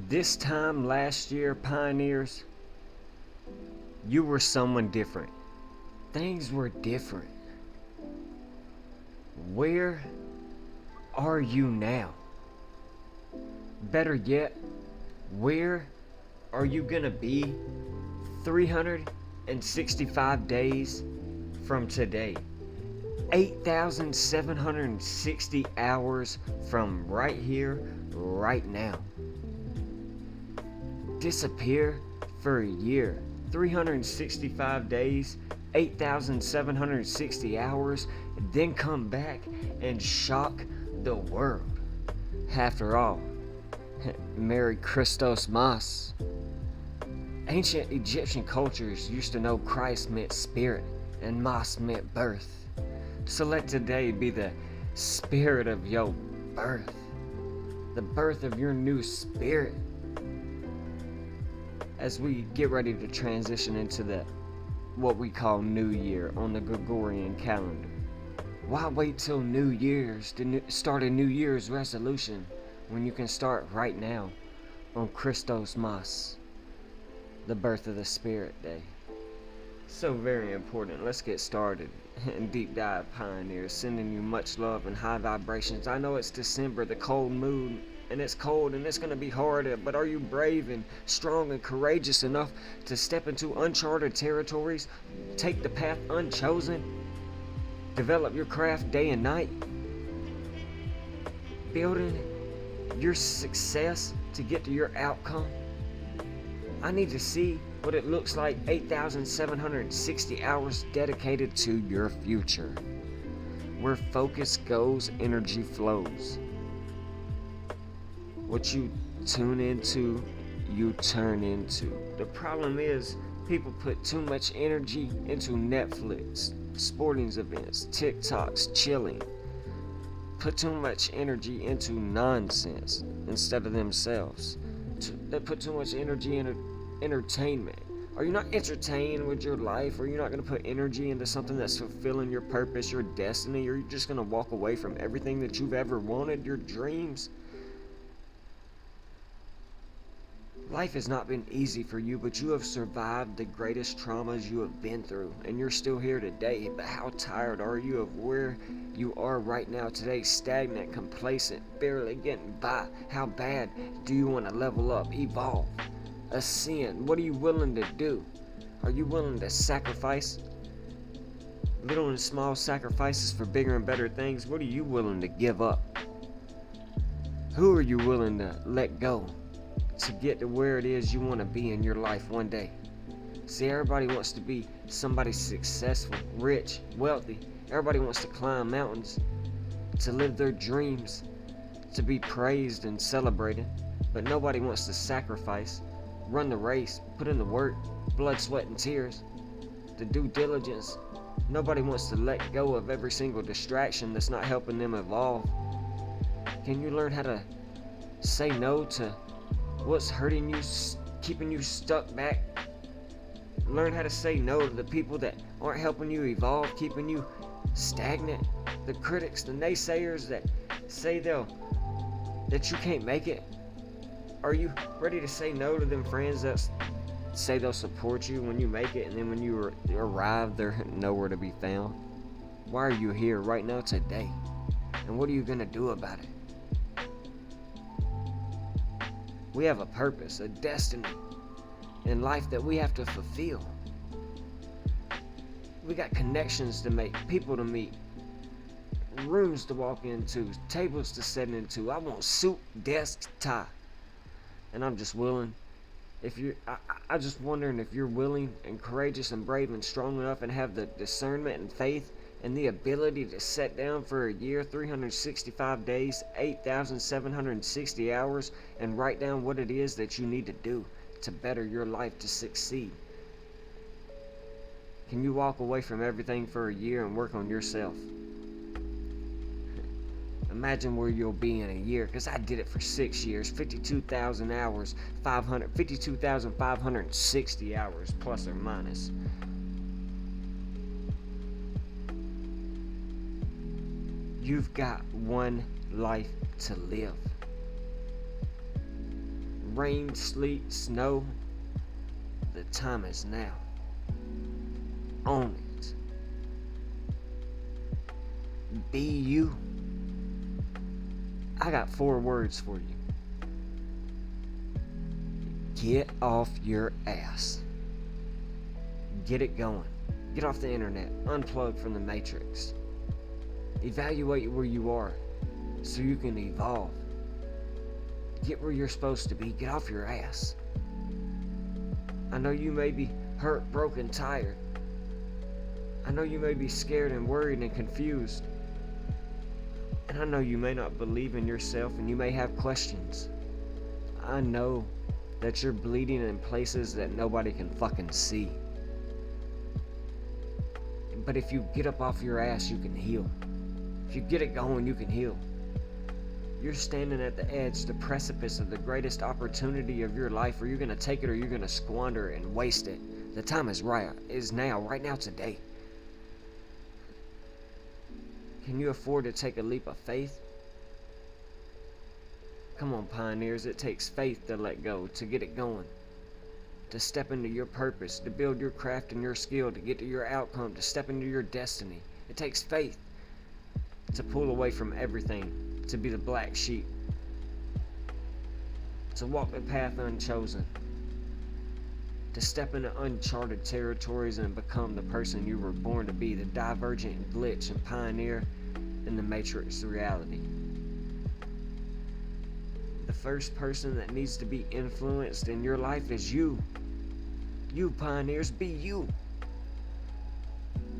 This time last year, pioneers, you were someone different. Things were different. Where are you now? Better yet, where are you gonna be 365 days from today? 8,760 hours from right here, right now. Disappear for a year, 365 days, 8,760 hours, then come back and shock the world. After all, Merry-Christos-Mas. Ancient Egyptian cultures used to know Christ meant spirit and Mas meant birth. So let today be the spirit of your birth, the birth of your new spirit. As we get ready to transition into what we call New Year on the Gregorian calendar. Why wait till New Year's to start a New Year's resolution when you can start right now on Christos-Mas, the birth of the Spirit Day? So very important. Let's get started and deep dive, pioneers. Sending you much love and high vibrations. I know it's December, the cold moon, and it's cold and it's going to be hard, but are you brave and strong and courageous enough to step into uncharted territories, take the path unchosen, develop your craft day and night, building your success to get to your outcome? I need to see what it looks like. 8,760 hours dedicated to your future. Where focus goes, energy flows. What you tune into, you turn into. The problem is, people put too much energy into Netflix, sporting events, TikToks, chilling. Put too much energy into nonsense instead of themselves. They put too much energy into entertainment. Are you not entertained with your life? Are you not going to put energy into something that's fulfilling your purpose, your destiny? Or are you just going to walk away from everything that you've ever wanted, your dreams? Life has not been easy for you, but you have survived the greatest traumas you have been through, and you're still here today. But how tired are you of where you are right now today? Stagnant, complacent, barely getting by. How bad do you want to level up, evolve, ascend? What are you willing to do? Are you willing to sacrifice? Little and small sacrifices for bigger and better things. What are you willing to give up? Who are you willing to let go to get to where it is you want to be in your life one day? See, everybody wants to be somebody successful, rich, wealthy. Everybody wants to climb mountains, to live their dreams, to be praised and celebrated. But nobody wants to sacrifice, run the race, put in the work, blood, sweat, and tears, the due diligence. Nobody wants to let go of every single distraction that's not helping them evolve. Can you learn how to say no to what's hurting you, keeping you stuck back? Learn how to say no to the people that aren't helping you evolve, keeping you stagnant. The critics, the naysayers that say that you can't make it. Are you ready to say no to them friends that say they'll support you when you make it, and then when you arrive, they're nowhere to be found? Why are you here right now today? And what are you gonna do about it? We have a purpose, a destiny in life that we have to fulfill. We got connections to make, people to meet, rooms to walk into, tables to sit into. I want suit, desk, tie. And I'm just willing. I just wondering if you're willing and courageous and brave and strong enough and have the discernment and faith and the ability to sit down for a year, 365 days, 8,760 hours, and write down what it is that you need to do to better your life, to succeed. Can you walk away from everything for a year and work on yourself? Imagine where you'll be in a year, because I did it for 6 years, 52,000 hours, 52,560 hours, plus or minus. You've got one life to live. rain, sleet, snow, the time is now. Own it. Be you. I got 4 words for you. Get off your ass. Get it going. Get off the internet. Unplug from the matrix. Evaluate where you are so you can evolve. Get where you're supposed to be. Get off your ass. I know you may be hurt, broken, tired. I know you may be scared and worried and confused. And I know you may not believe in yourself and you may have questions. I know that you're bleeding in places that nobody can fucking see. But if you get up off your ass, you can heal. If you get it going, you can heal. You're standing at the edge, the precipice of the greatest opportunity of your life, or you're going to take it or you're going to squander it and waste it. The time is now, right now, today. Can you afford to take a leap of faith? Come on, pioneers, it takes faith to let go, to get it going, to step into your purpose, to build your craft and your skill, to get to your outcome, to step into your destiny. It takes faith to pull away from everything, to be the black sheep, to walk the path unchosen, to step into uncharted territories and become the person you were born to be, the divergent glitch and pioneer in the matrix reality. The first person that needs to be influenced in your life is you. You pioneers, be you.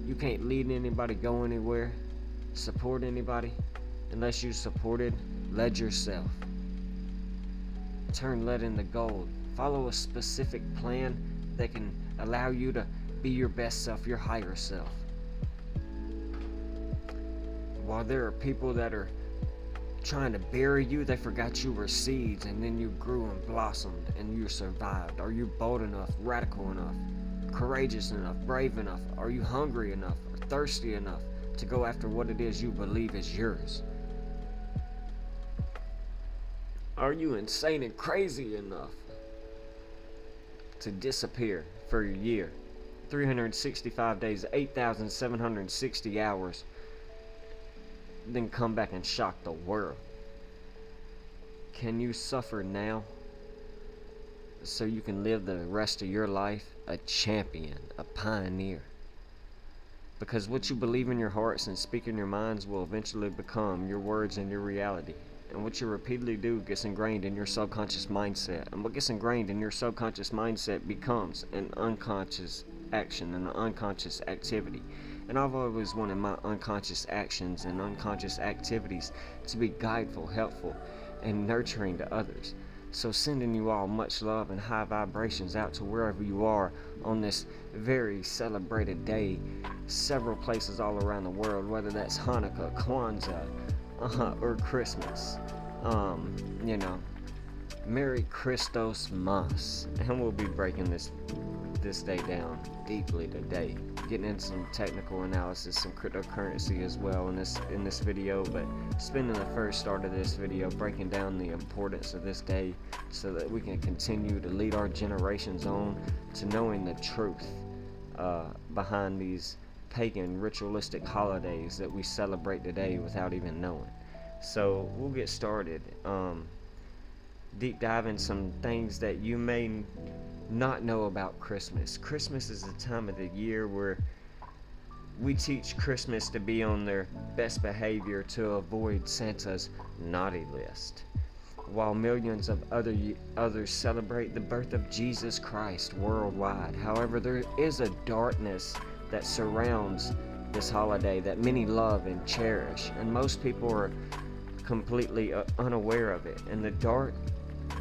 You can't lead anybody, go anywhere, support anybody, unless you supported, led yourself. Turn lead into gold. Follow a specific plan that can allow you to be your best self, your higher self. While there are people that are trying to bury you, they forgot you were seeds and then you grew and blossomed and you survived. Are you bold enough, radical enough, courageous enough, brave enough? Are you hungry enough or thirsty enough to go after what it is you believe is yours? Are you insane and crazy enough to disappear for a year, 365 days, 8,760 hours, then come back and shock the world? Can you suffer now so you can live the rest of your life a champion, a pioneer? Because what you believe in your hearts and speak in your minds will eventually become your words and your reality. And what you repeatedly do gets ingrained in your subconscious mindset. And what gets ingrained in your subconscious mindset becomes an unconscious action and an unconscious activity. And I've always wanted my unconscious actions and unconscious activities to be guideful, helpful, and nurturing to others. So sending you all much love and high vibrations out to wherever you are on this very celebrated day, several places all around the world, whether that's Hanukkah, Kwanzaa, or Christmas. Merry-Christos-Mas. And we'll be breaking this day down deeply today, getting into some technical analysis, some cryptocurrency as well in this video, but spending the first start of this video breaking down the importance of this day so that we can continue to lead our generations on to knowing the truth behind these pagan ritualistic holidays that we celebrate today without even knowing. So we'll get started. Deep dive in some things that you may not know about Christmas. Christmas is the time of the year where we teach Christmas to be on their best behavior to avoid Santa's naughty list, while millions of others celebrate the birth of Jesus Christ worldwide. However, there is a darkness that surrounds this holiday that many love and cherish, and most people are completely unaware of it. And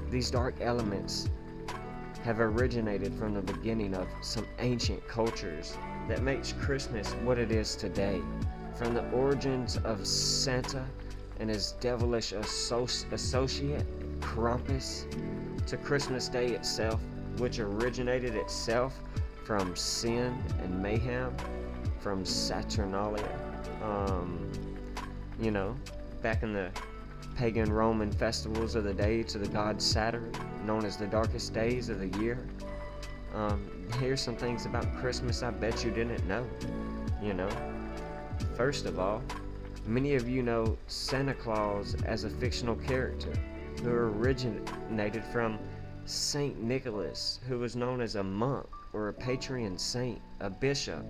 these dark elements have originated from the beginning of some ancient cultures that makes Christmas what it is today. From the origins of Santa and his devilish associate Krampus to Christmas Day itself, which originated itself from sin and mayhem, from Saturnalia, back in the pagan Roman festivals of the day to the god Saturn, known as the darkest days of the year. Here's some things about Christmas I bet you didn't know. You know, first of all, many of you know Santa Claus as a fictional character who originated from Saint Nicholas, who was known as a monk or a patron saint, a bishop,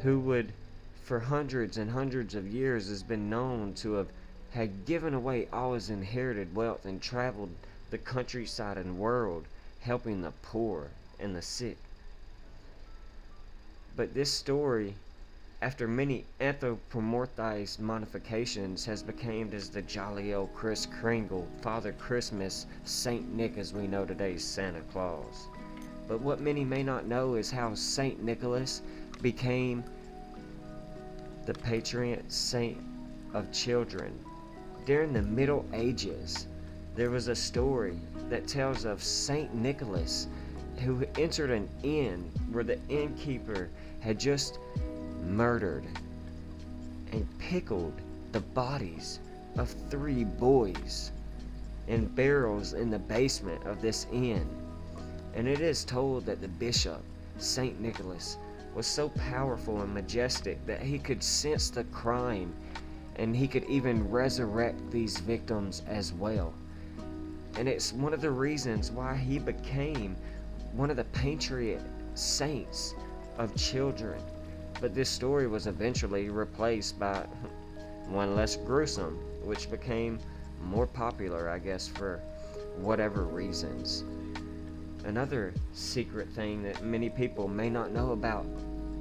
who would, for hundreds and hundreds of years, has been known to have had given away all his inherited wealth and traveled the countryside and world helping the poor and the sick. But this story, after many anthropomorphized modifications, has become as the jolly old Kris Kringle, Father Christmas, Saint Nick as we know today's Santa Claus. But what many may not know is how Saint Nicholas became the patron saint of children. During the Middle Ages, there was a story that tells of Saint Nicholas who entered an inn where the innkeeper had just murdered and pickled the bodies of 3 boys in barrels in the basement of this inn. And it is told that the bishop, Saint Nicholas, was so powerful and majestic that he could sense the crime and he could even resurrect these victims as well. And it's one of the reasons why he became one of the patron saints of children. But this story was eventually replaced by one less gruesome, which became more popular, I guess, for whatever reasons. Another secret thing that many people may not know about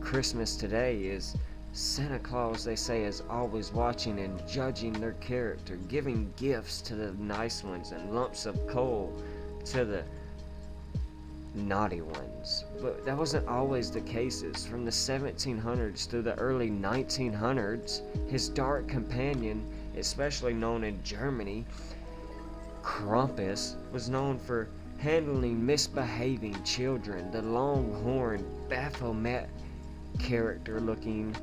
Christmas today is Santa Claus, they say, is always watching and judging their character, giving gifts to the nice ones and lumps of coal to the naughty ones. But that wasn't always the cases. From the 1700s through the early 1900s, his dark companion, especially known in Germany, Krampus, was known for handling misbehaving children. The long-horned Baphomet character looking,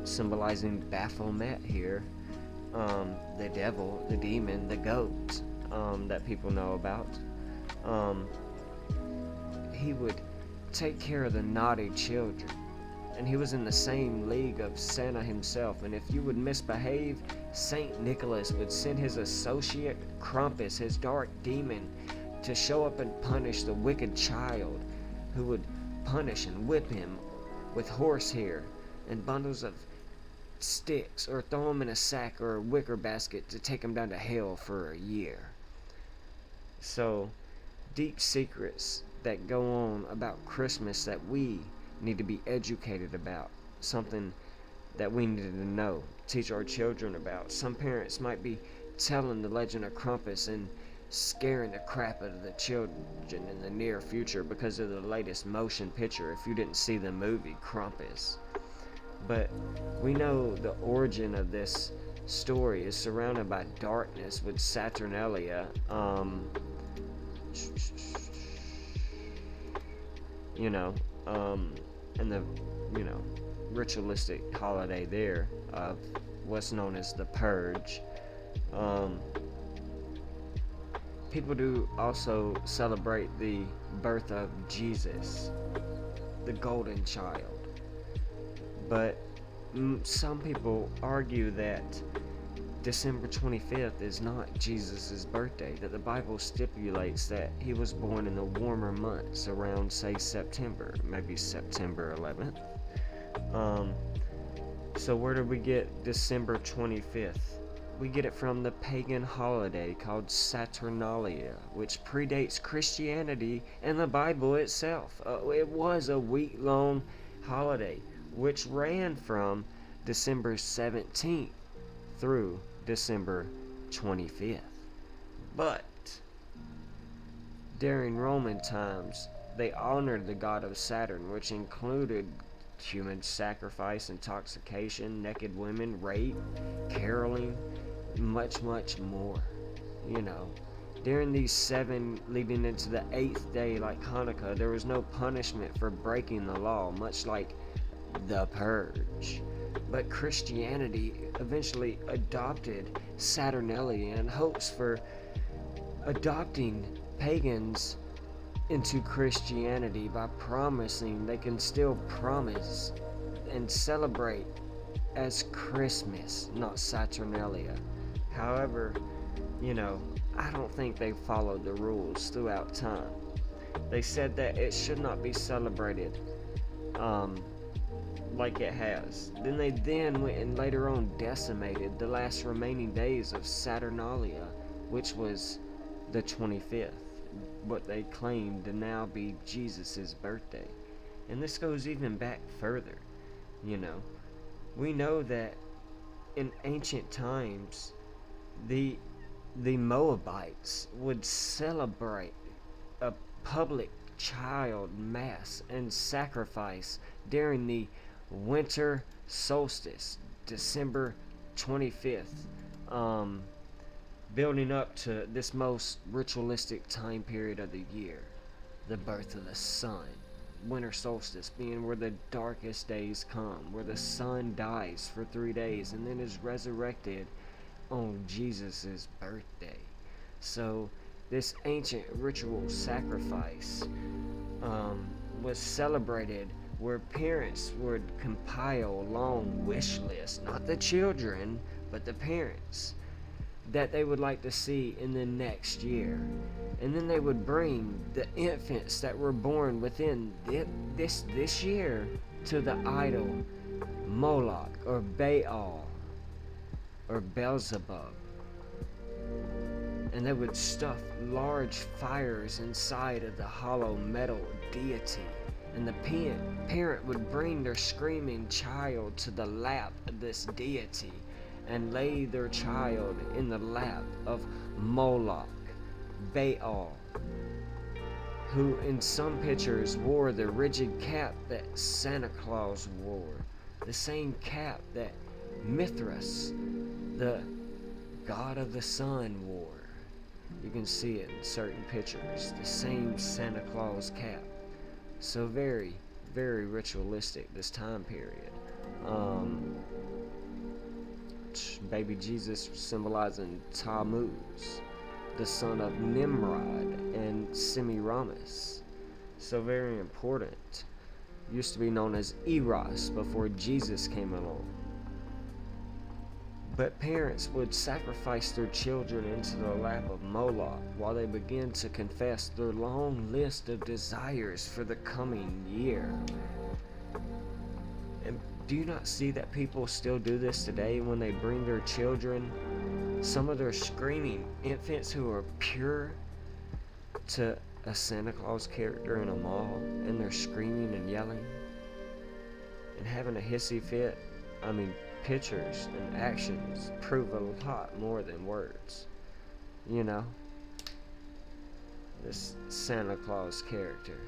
symbolizing Baphomet here, the devil, the demon, the goat, that people know about. He would take care of the naughty children, and he was in the same league of Santa himself. And if you would misbehave, Saint Nicholas would send his associate Krampus, his dark demon, to show up and punish the wicked child, who would punish and whip him with horsehair and bundles of sticks, or throw him in a sack or a wicker basket to take him down to hell for a year. So, deep secrets that go on about Christmas that we need to be educated about, something that we need to know, teach our children about. Some parents might be telling the legend of Krampus and scaring the crap out of the children in the near future because of the latest motion picture, if you didn't see the movie Krampus. But we know the origin of this story is surrounded by darkness, with Saturnalia, and the, ritualistic holiday there of what's known as the Purge. People do also celebrate the birth of Jesus, the golden child. But some people argue that December 25th is not Jesus' birthday, that the Bible stipulates that he was born in the warmer months around, say, September, maybe September 11th. So where did we get December 25th? We get it from the pagan holiday called Saturnalia, which predates Christianity and the Bible itself. It was a week-long holiday, which ran from December 17th through December 25th. But during Roman times, they honored the god of Saturn, which included human sacrifice, intoxication, naked women, rape, caroling, much, much more. During these 7 leading into the 8th day, like Hanukkah, there was no punishment for breaking the law, much like the Purge. But Christianity eventually adopted Saturnalia in hopes for adopting pagans into Christianity by promising they can still promise and celebrate as Christmas, not Saturnalia. However, I don't think they followed the rules throughout time. They said that it should not be celebrated like it has. They went and later on decimated the last remaining days of Saturnalia, which was the 25th, what they claimed to now be Jesus' birthday. And this goes even back further. We know that in ancient times, the Moabites would celebrate a public child mass and sacrifice during the winter solstice, December 25th, building up to this most ritualistic time period of the year, the birth of the sun. Winter solstice being where the darkest days come, where the sun dies for 3 days and then is resurrected on Jesus' birthday. So this ancient ritual sacrifice was celebrated where parents would compile long wish lists, not the children, but the parents, that they would like to see in the next year. And then they would bring the infants that were born within this year to the idol Moloch or Baal or Beelzebub. And they would stuff large fires inside of the hollow metal deity. And the parent would bring their screaming child to the lap of this deity and lay their child in the lap of Moloch, Baal, who in some pictures wore the rigid cap that Santa Claus wore, the same cap that Mithras, the god of the sun, wore. You can see it in certain pictures, the same Santa Claus cap. So very, very ritualistic, this time period. Baby Jesus symbolizing Tammuz, the son of Nimrod and Semiramis. So very important. Used to be known as Eros before Jesus came along. But parents would sacrifice their children into the lap of Moloch while they began to confess their long list of desires for the coming year. And do you not see that people still do this today when they bring their children, some of their screaming infants who are pure, to a Santa Claus character in a mall, and they're screaming and yelling and having a hissy fit? Pictures and actions prove a lot more than words. This Santa Claus character.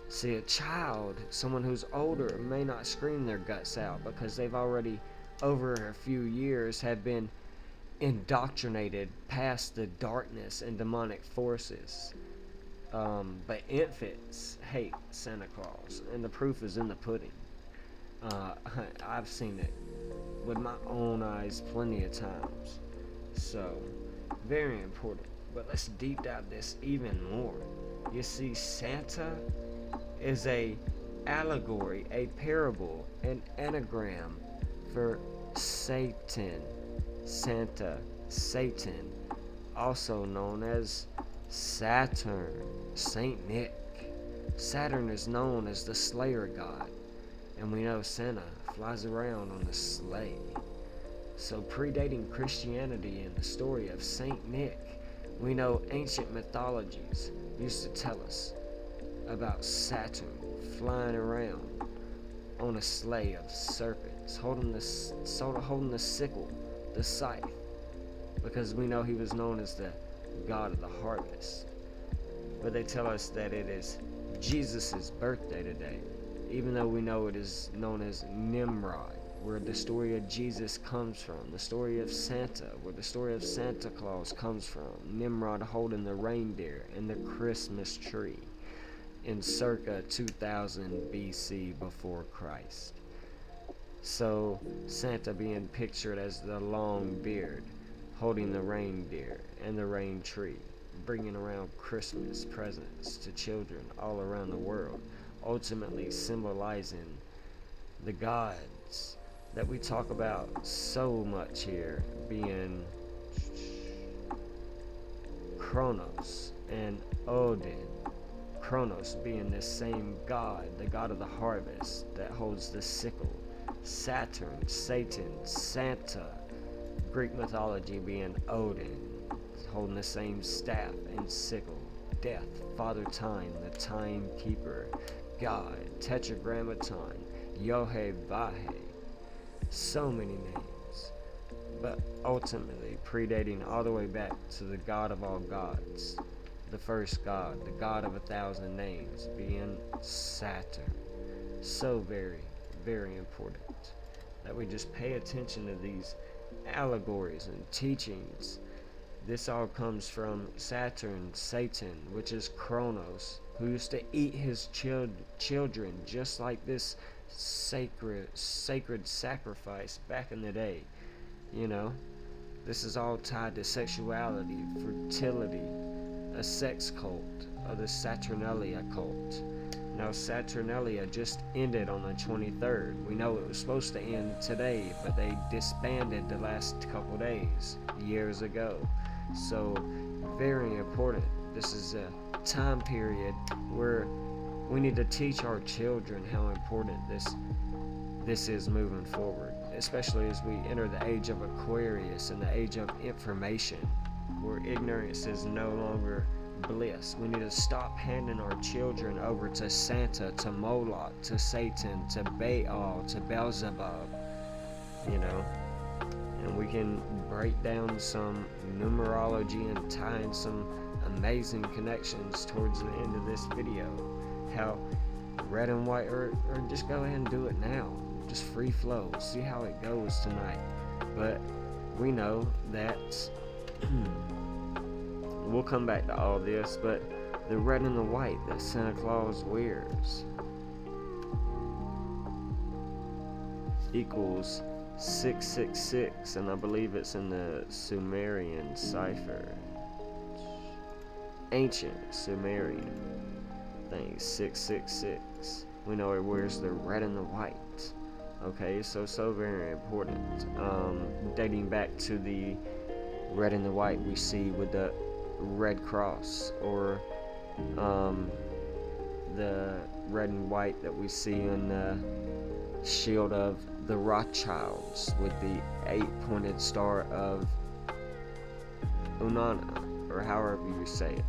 See, a child, someone who's older, may not scream their guts out because they've already, over a few years, have been indoctrinated past the darkness and demonic forces. But infants hate Santa Claus, and the proof is in the pudding. I've seen it with my own eyes plenty of times. So, very important. But let's deep dive this even more. You see, Santa is a allegory, a parable, an anagram for Satan. Santa, Satan, also known as Saturn, Saint Nick. Saturn is known as the Slayer god, and we know Santa flies around on a sleigh. So predating Christianity and the story of Saint Nick, we know ancient mythologies used to tell us about Saturn flying around on a sleigh of serpents, holding the sickle, the scythe, because we know he was known as the god of the harvest. But they tell us that it is Jesus' birthday today, even though we know it is known as Nimrod, where the story of Jesus comes from, the story of Santa, where the story of Santa Claus comes from, Nimrod holding the reindeer and the Christmas tree in circa 2000 BC before Christ. So Santa being pictured as the long beard, holding the reindeer and the rain tree, bringing around Christmas presents to children all around the world, ultimately symbolizing the gods that we talk about so much here, being Kronos and Odin. Kronos being this same god, the god of the harvest that holds the sickle. Saturn, Satan, Santa. Greek mythology being Odin, holding the same staff and sickle. Death, Father Time, the timekeeper. God, Tetragrammaton, Yohe-Vahe. So many names, but ultimately predating all the way back to the God of all gods, the first God, the God of 1,000 names, being Saturn. So very, very important that we just pay attention to these allegories and teachings. This all comes from Saturn, Satan, which is Kronos, who used to eat his children just like this sacred sacrifice back in the day. You know, this is all tied to sexuality, fertility, a sex cult, or the Saturnalia cult. Now, Saturnalia just ended on the 23rd. We know it was supposed to end today, but they disbanded the last couple days, years ago. So, very important. This is a time period where we need to teach our children how important this is moving forward, especially as we enter the age of Aquarius and the age of information, where ignorance is no longer bliss. We need to stop handing our children over to Santa, to Moloch, to Satan, to Baal, to Beelzebub, and we can break down some numerology and tie in some amazing connections towards the end of this video. How red and white, or just go ahead and do it now. Just free flow. See how it goes tonight. But we know that we'll come back to all this, but the red and the white that Santa Claus wears equals 666, and I believe it's in the Sumerian cipher. Ancient Sumerian thing, 666. We know it wears the red and the white. Okay, so very important. Dating back to the red and the white we see with the Red Cross, or the red and white that we see in the shield of the Rothschilds with the 8-pointed star of Unana, or however you say it.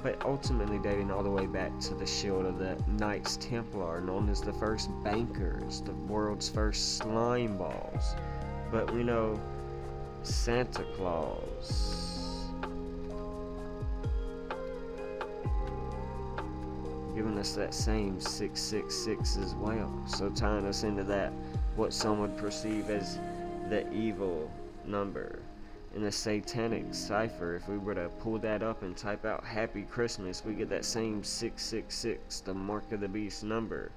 But ultimately dating all the way back to the shield of the Knights Templar, known as the first bankers, the world's first slime balls. But we know Santa Claus giving us that same 666 as well. So tying us into that, what some would perceive as the evil number. In the satanic cipher, if we were to pull that up and type out Happy Christmas, we get that same 666, the mark of the beast number.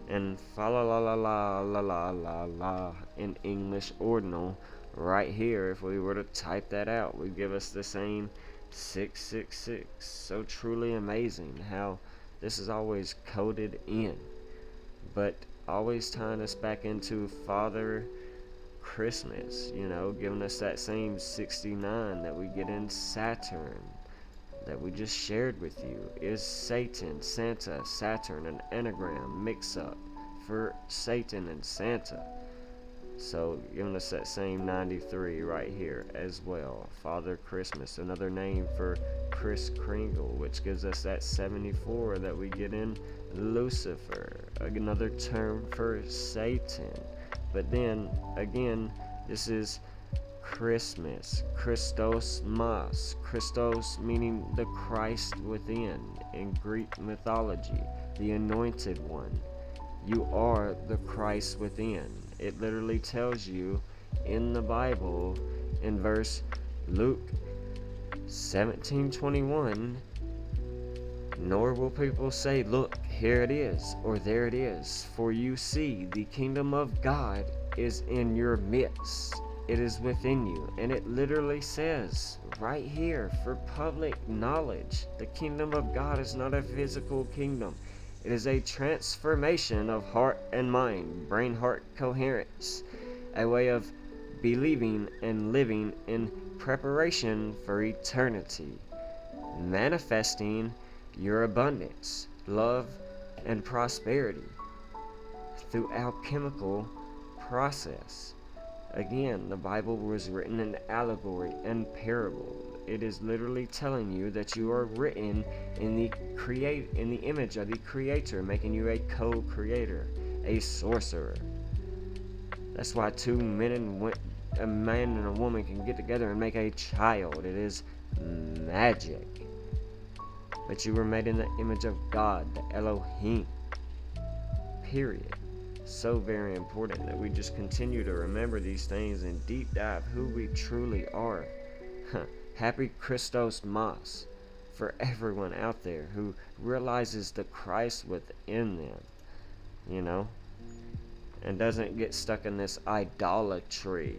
And fa la la la la la la la la in English ordinal, right here, if we were to type that out, would give us the same 666. So truly amazing how this is always coded in, but always tying us back into Father Christmas, giving us that same 69 that we get in Saturn, that we just shared with you, is Satan, Santa, Saturn, an anagram mix-up for Satan and Santa. So giving us that same 93 right here as well. Father Christmas, another name for Kris Kringle, which gives us that 74 that we get in Lucifer, another term for Satan. But then again, this is Christmas, Christos-Mas, Christos meaning the Christ within in Greek mythology, the anointed one. You are the Christ within. It literally tells you in the Bible in verse Luke 17:21, nor will people say, look, Here it is, or there it is. For you see, the kingdom of God is in your midst. It is within you. And it literally says right here for public knowledge, the kingdom of God is not a physical kingdom. It is a transformation of heart and mind, brain-heart coherence, a way of believing and living in preparation for eternity, manifesting your abundance, love, and prosperity through alchemical process. Again, the Bible was written in allegory and parable. It is literally telling you that you are written in the image of the Creator, making you a co-creator, a sorcerer. That's why a man and a woman can get together and make a child. It is magic. But you were made in the image of God, the Elohim. Period. So very important that we just continue to remember these things and deep dive who we truly are. Happy Christos-Mas for everyone out there who realizes the Christ within them, and doesn't get stuck in this idolatry,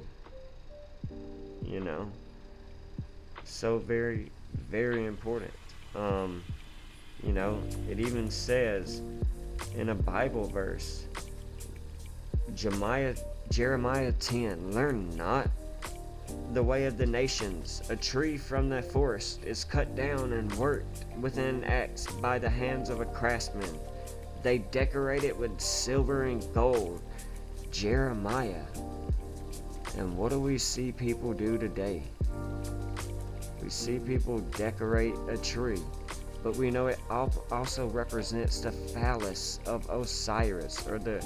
So very, very important. It even says in a Bible verse, Jeremiah 10, learn not the way of the nations. A tree from the forest is cut down and worked with an axe by the hands of a craftsman. They decorate it with silver and gold. Jeremiah. And what do we see people do today? We see people decorate a tree, but we know it also represents the phallus of Osiris, or the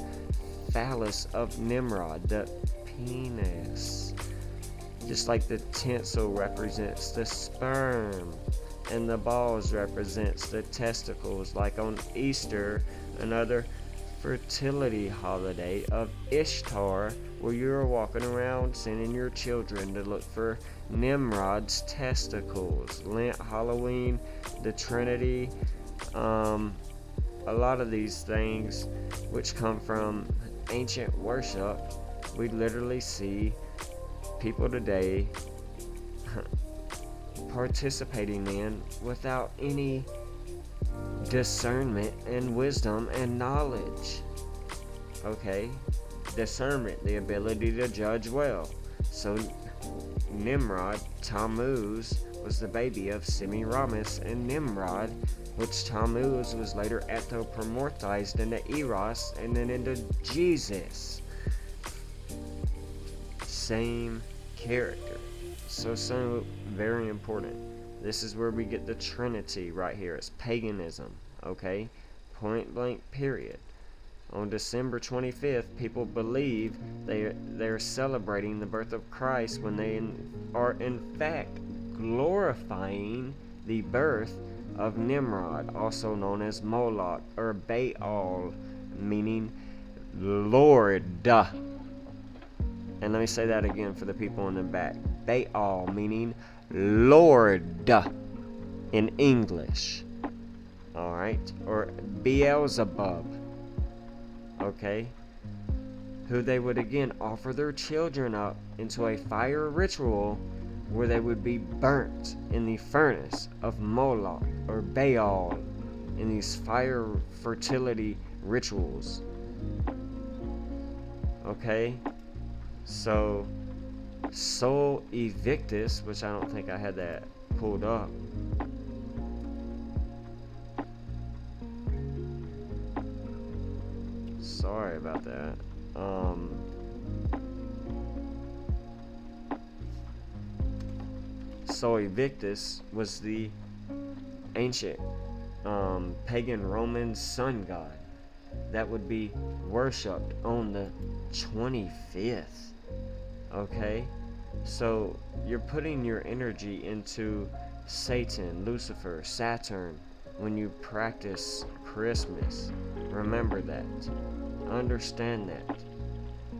phallus of Nimrod, the penis. Just like the tinsel represents the sperm, and the balls represents the testicles, like on Easter, another fertility holiday of Ishtar, where you're walking around sending your children to look for Nimrod's testicles. Lent, Halloween, the Trinity, a lot of these things which come from ancient worship, we literally see people today participating in without any discernment and wisdom and knowledge. Okay? Discernment, the ability to judge well. So Nimrod, Tammuz, was the baby of Semiramis and Nimrod, which Tammuz was later anthropomorphized into Eros and then into Jesus. Same character. So very important. This is where we get the Trinity right here. It's paganism, okay? Point blank, period. On December 25th, people believe they're celebrating the birth of Christ when they are in fact glorifying the birth of Nimrod, also known as Moloch or Baal, meaning Lord. And let me say that again for the people in the back. Baal, meaning Lord in English. Alright? Or Beelzebub. Okay? Who they would again offer their children up into a fire ritual where they would be burnt in the furnace of Moloch or Baal in these fire fertility rituals. Okay? So, Sol Invictus, which I don't think I had that pulled up. Sorry about that. Sol Invictus was the ancient pagan Roman sun god that would be worshipped on the 25th. Okay? So you're putting your energy into Satan, Lucifer, Saturn when you practice Christmas. Remember that. Understand that.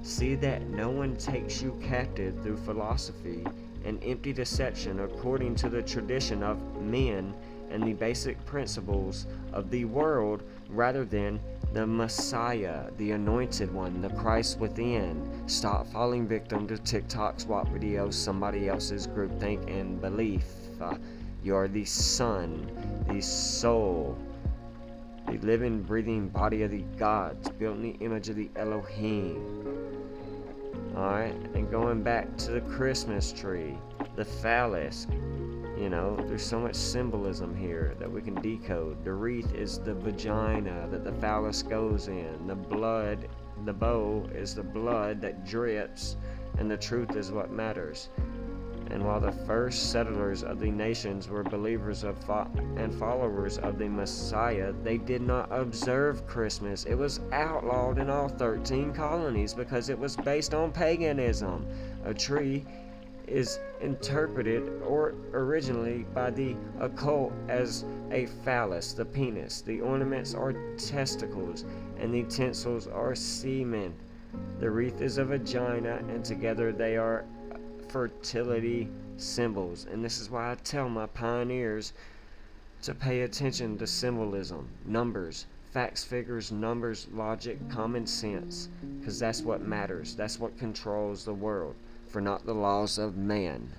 See that no one takes you captive through philosophy and empty deception according to the tradition of men and the basic principles of the world rather than the Messiah, the anointed one, the Christ within. Stop falling victim to TikTok swap videos, somebody else's groupthink and belief. You are the Son, the soul, the living, breathing body of the gods, built in the image of the Elohim. Alright, and going back to the Christmas tree, the phallus, there's so much symbolism here that we can decode. The wreath is the vagina that the phallus goes in. The bow is the blood that drips, and the truth is what matters. And while the first settlers of the nations were believers of and followers of the Messiah, they did not observe Christmas. It was outlawed in all 13 colonies because it was based on paganism. A tree is interpreted originally by the occult as a phallus, the penis. The ornaments are testicles, and the utensils are semen. The wreath is a vagina, and together they are fertility symbols. And this is why I tell my pioneers to pay attention to symbolism, numbers, facts, figures, numbers, logic, common sense, because that's what matters. That's what controls the world, for not the laws of man.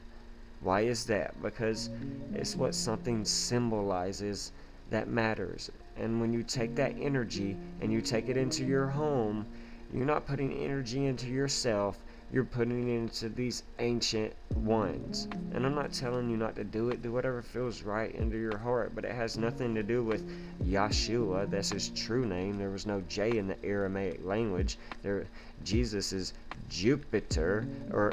Why is that? Because it's what something symbolizes that matters. And when you take that energy and you take it into your home, you're not putting energy into yourself, you're putting it into these ancient ones. And I'm not telling you not to do it. Do whatever feels right into your heart, but it has nothing to do with Yeshua. That's his true name. There was no J in the Aramaic language. Jesus is Jupiter, or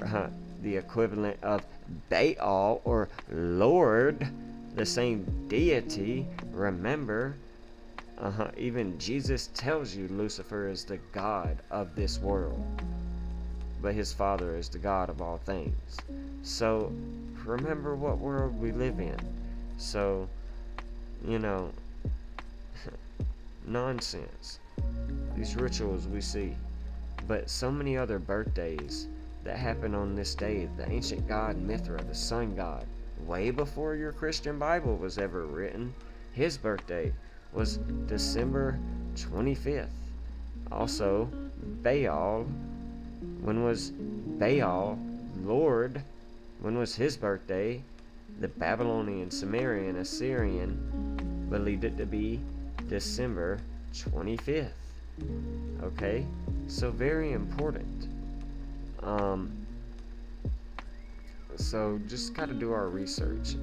the equivalent of Baal or Lord, the same deity. Remember, even Jesus tells you Lucifer is the god of this world, but his father is the God of all things. So remember what world we live in. So, nonsense. These rituals we see, but so many other birthdays that happen on this day. The ancient god Mithra, the sun god, way before your Christian Bible was ever written, his birthday was December 25th. Also, Baal, when was Baal, Lord, when was his birthday? The Babylonian, Sumerian, Assyrian believed it to be December 25th. Okay? So very important. So just gotta do our research.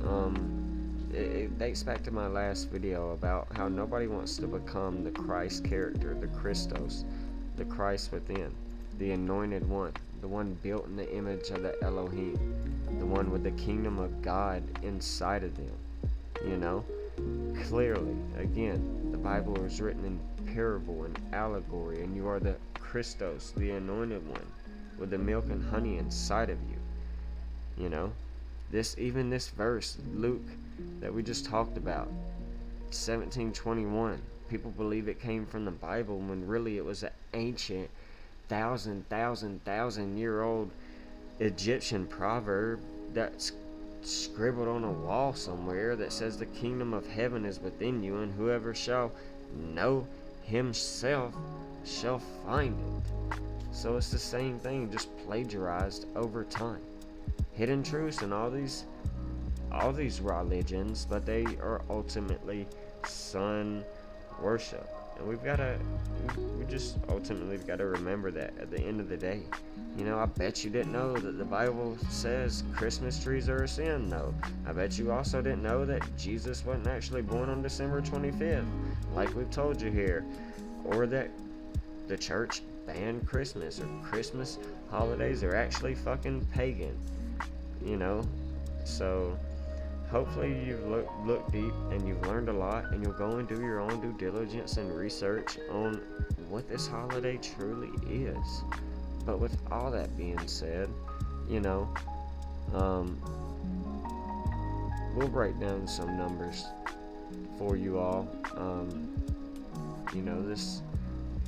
It dates back to my last video about how nobody wants to become the Christ character, the Christos, the Christ within, the anointed one, the one built in the image of the Elohim, the one with the kingdom of God inside of them. Clearly, again, the Bible is written in parable and allegory, and you are the Christos, the anointed one, with the milk and honey inside of you. This verse, Luke, that we just talked about, 17:21, people believe it came from the Bible when really it was an ancient thousand-year old Egyptian proverb that's scribbled on a wall somewhere that says the kingdom of heaven is within you, and whoever shall know himself shall find it. So it's the same thing, just plagiarized over time. Hidden truths in all these religions, but they are ultimately sun worship. And we just ultimately got to remember that at the end of the day. I bet you didn't know that the Bible says Christmas trees are a sin, though. I bet you also didn't know that Jesus wasn't actually born on December 25th, like we've told you here. Or that the church banned Christmas, or Christmas holidays are actually fucking pagan. So hopefully you've looked deep and you've learned a lot, and you'll go and do your own due diligence and research on what this holiday truly is. But with all that being said, we'll break down some numbers for you all. This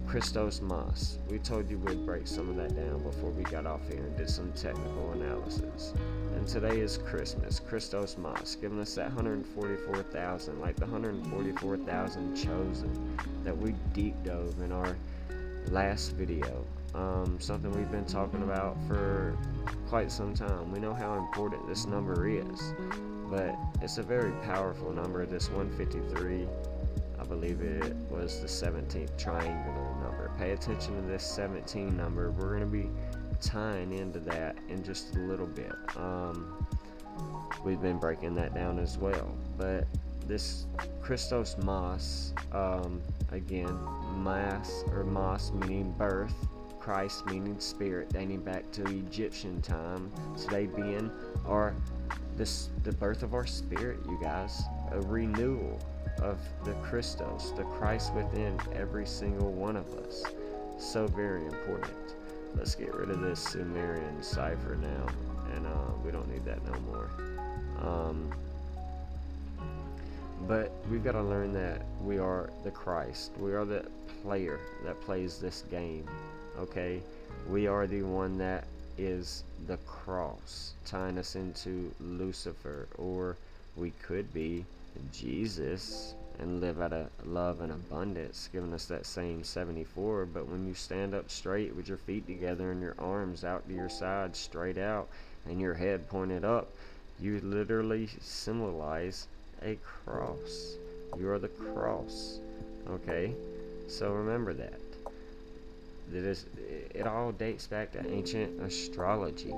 Christos-Mas, we told you we'd break some of that down before we got off here and did some technical analysis. And today is Christmas, Christos-Mas, giving us that 144,000, like the 144,000 chosen that we deep dove in our last video. Something we've been talking about for quite some time. We know how important this number is, but it's a very powerful number. This 153, I believe it was the 17th triangular number. Pay attention to this 17 number. We're going to be tying into that in just a little bit. We've been breaking that down as well, but this Christos-Mas, again, Mas or Mas meaning birth, Christ meaning spirit, dating back to Egyptian time, today being the birth of our spirit, you guys, a renewal of the Christos, the Christ within every single one of us. So very important. Let's get rid of this Sumerian cipher now, and we don't need that no more. But we've got to learn that we are the Christ. We are the player that plays this game, okay? We are the one that is the cross, tying us into Lucifer, or we could be Jesus and live out of love and abundance, giving us that same 74. But when you stand up straight with your feet together and your arms out to your side, straight out, and your head pointed up, you literally symbolize a cross. You are the cross, okay? So remember that. It all dates back to ancient astrology.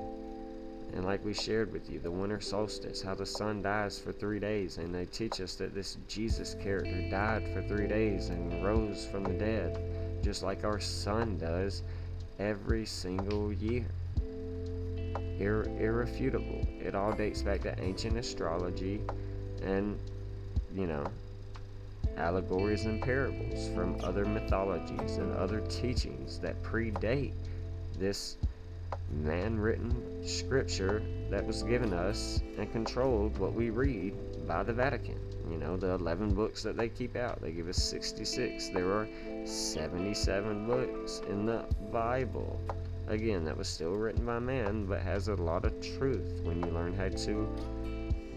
And like we shared with you, the winter solstice, how the sun dies for 3 days, and they teach us that this Jesus character died for 3 days and rose from the dead, just like our sun does every single year. Irrefutable. It all dates back to ancient astrology and, allegories and parables from other mythologies and other teachings that predate this man-written scripture that was given us and controlled what we read by the Vatican. The 11 books that they keep out. They give us 66. There are 77 books in the Bible. Again, that was still written by man, but has a lot of truth when you learn how to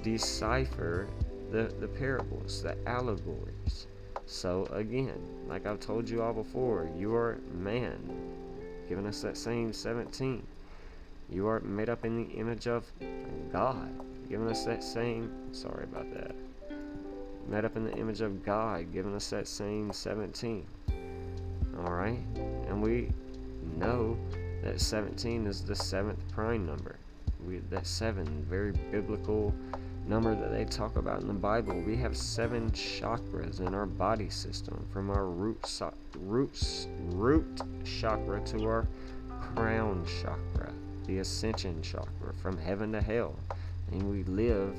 decipher the parables, the allegories. So again, like I've told you all before, you are man, giving us that same 17. You are made up in the image of God, giving us that same, made up in the image of God, giving us that same 17. Alright? And we know that 17 is the 7th prime number. That 7, very biblical number that they talk about in the Bible. We have 7 chakras in our body system, from our root chakra to our crown chakra, the ascension chakra, from heaven to hell. And we live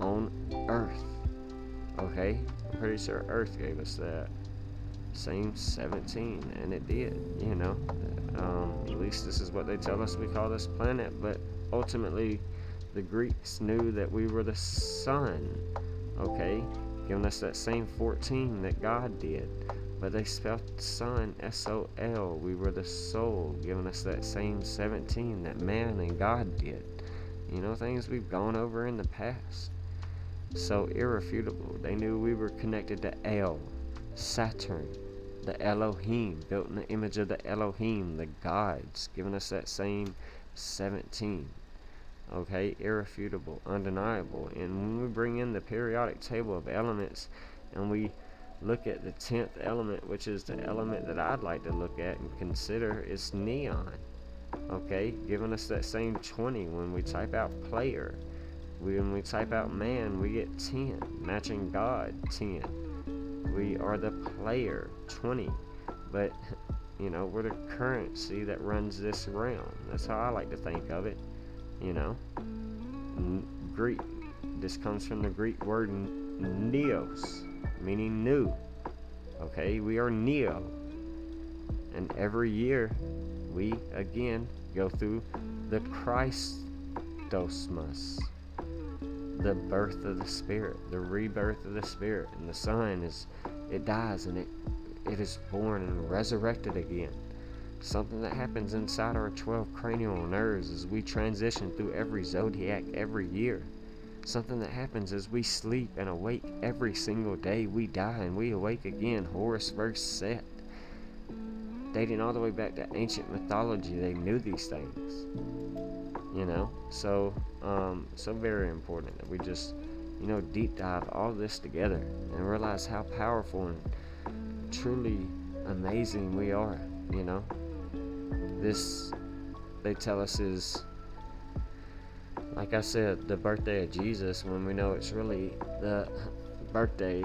on earth, okay? I'm pretty sure earth gave us that same 17, and it did, at least this is what they tell us we call this planet. But ultimately the Greeks knew that we were the sun, okay, giving us that same 14 that God did. But they spelled sun S-O-L. We were the soul, giving us that same 17 that man and God did. Things we've gone over in the past. So irrefutable. They knew we were connected to El, Saturn, the Elohim, built in the image of the Elohim, the gods, giving us that same 17. Okay, irrefutable, undeniable. And when we bring in the periodic table of elements and we look at the 10th element, which is the element that I'd like to look at and consider, is neon. Okay, giving us that same 20. When we type out player, when we type out man, we get 10, matching God, 10. We are the player, 20. But we're the currency that runs this realm. That's how I like to think of it. Greek. This comes from the Greek word neos, meaning new. Okay, we are neo. And every year we again go through the Christos-Mas, the birth of the spirit, the rebirth of the spirit. And the sun it dies and it is born and resurrected again. Something that happens inside our 12 cranial nerves as we transition through every zodiac every year. Something that happens as we sleep and awake every single day. We die and we awake again. Horus versus Set. Dating all the way back to ancient mythology, they knew these things. So very important that we just, deep dive all this together and realize how powerful and truly amazing we are. This, they tell us, is, like I said, the birthday of Jesus, when we know it's really the birthday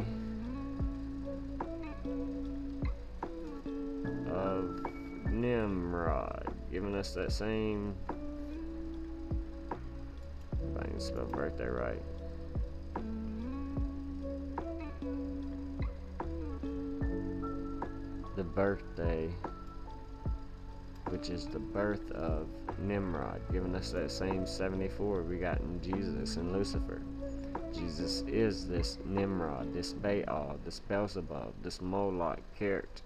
of Nimrod, giving us that same, if I can spell birthday right, the birthday, which is the birth of Nimrod, giving us that same 74 we got in Jesus and Lucifer. Jesus is this Nimrod, this Baal, this Beelzebub, this Moloch character.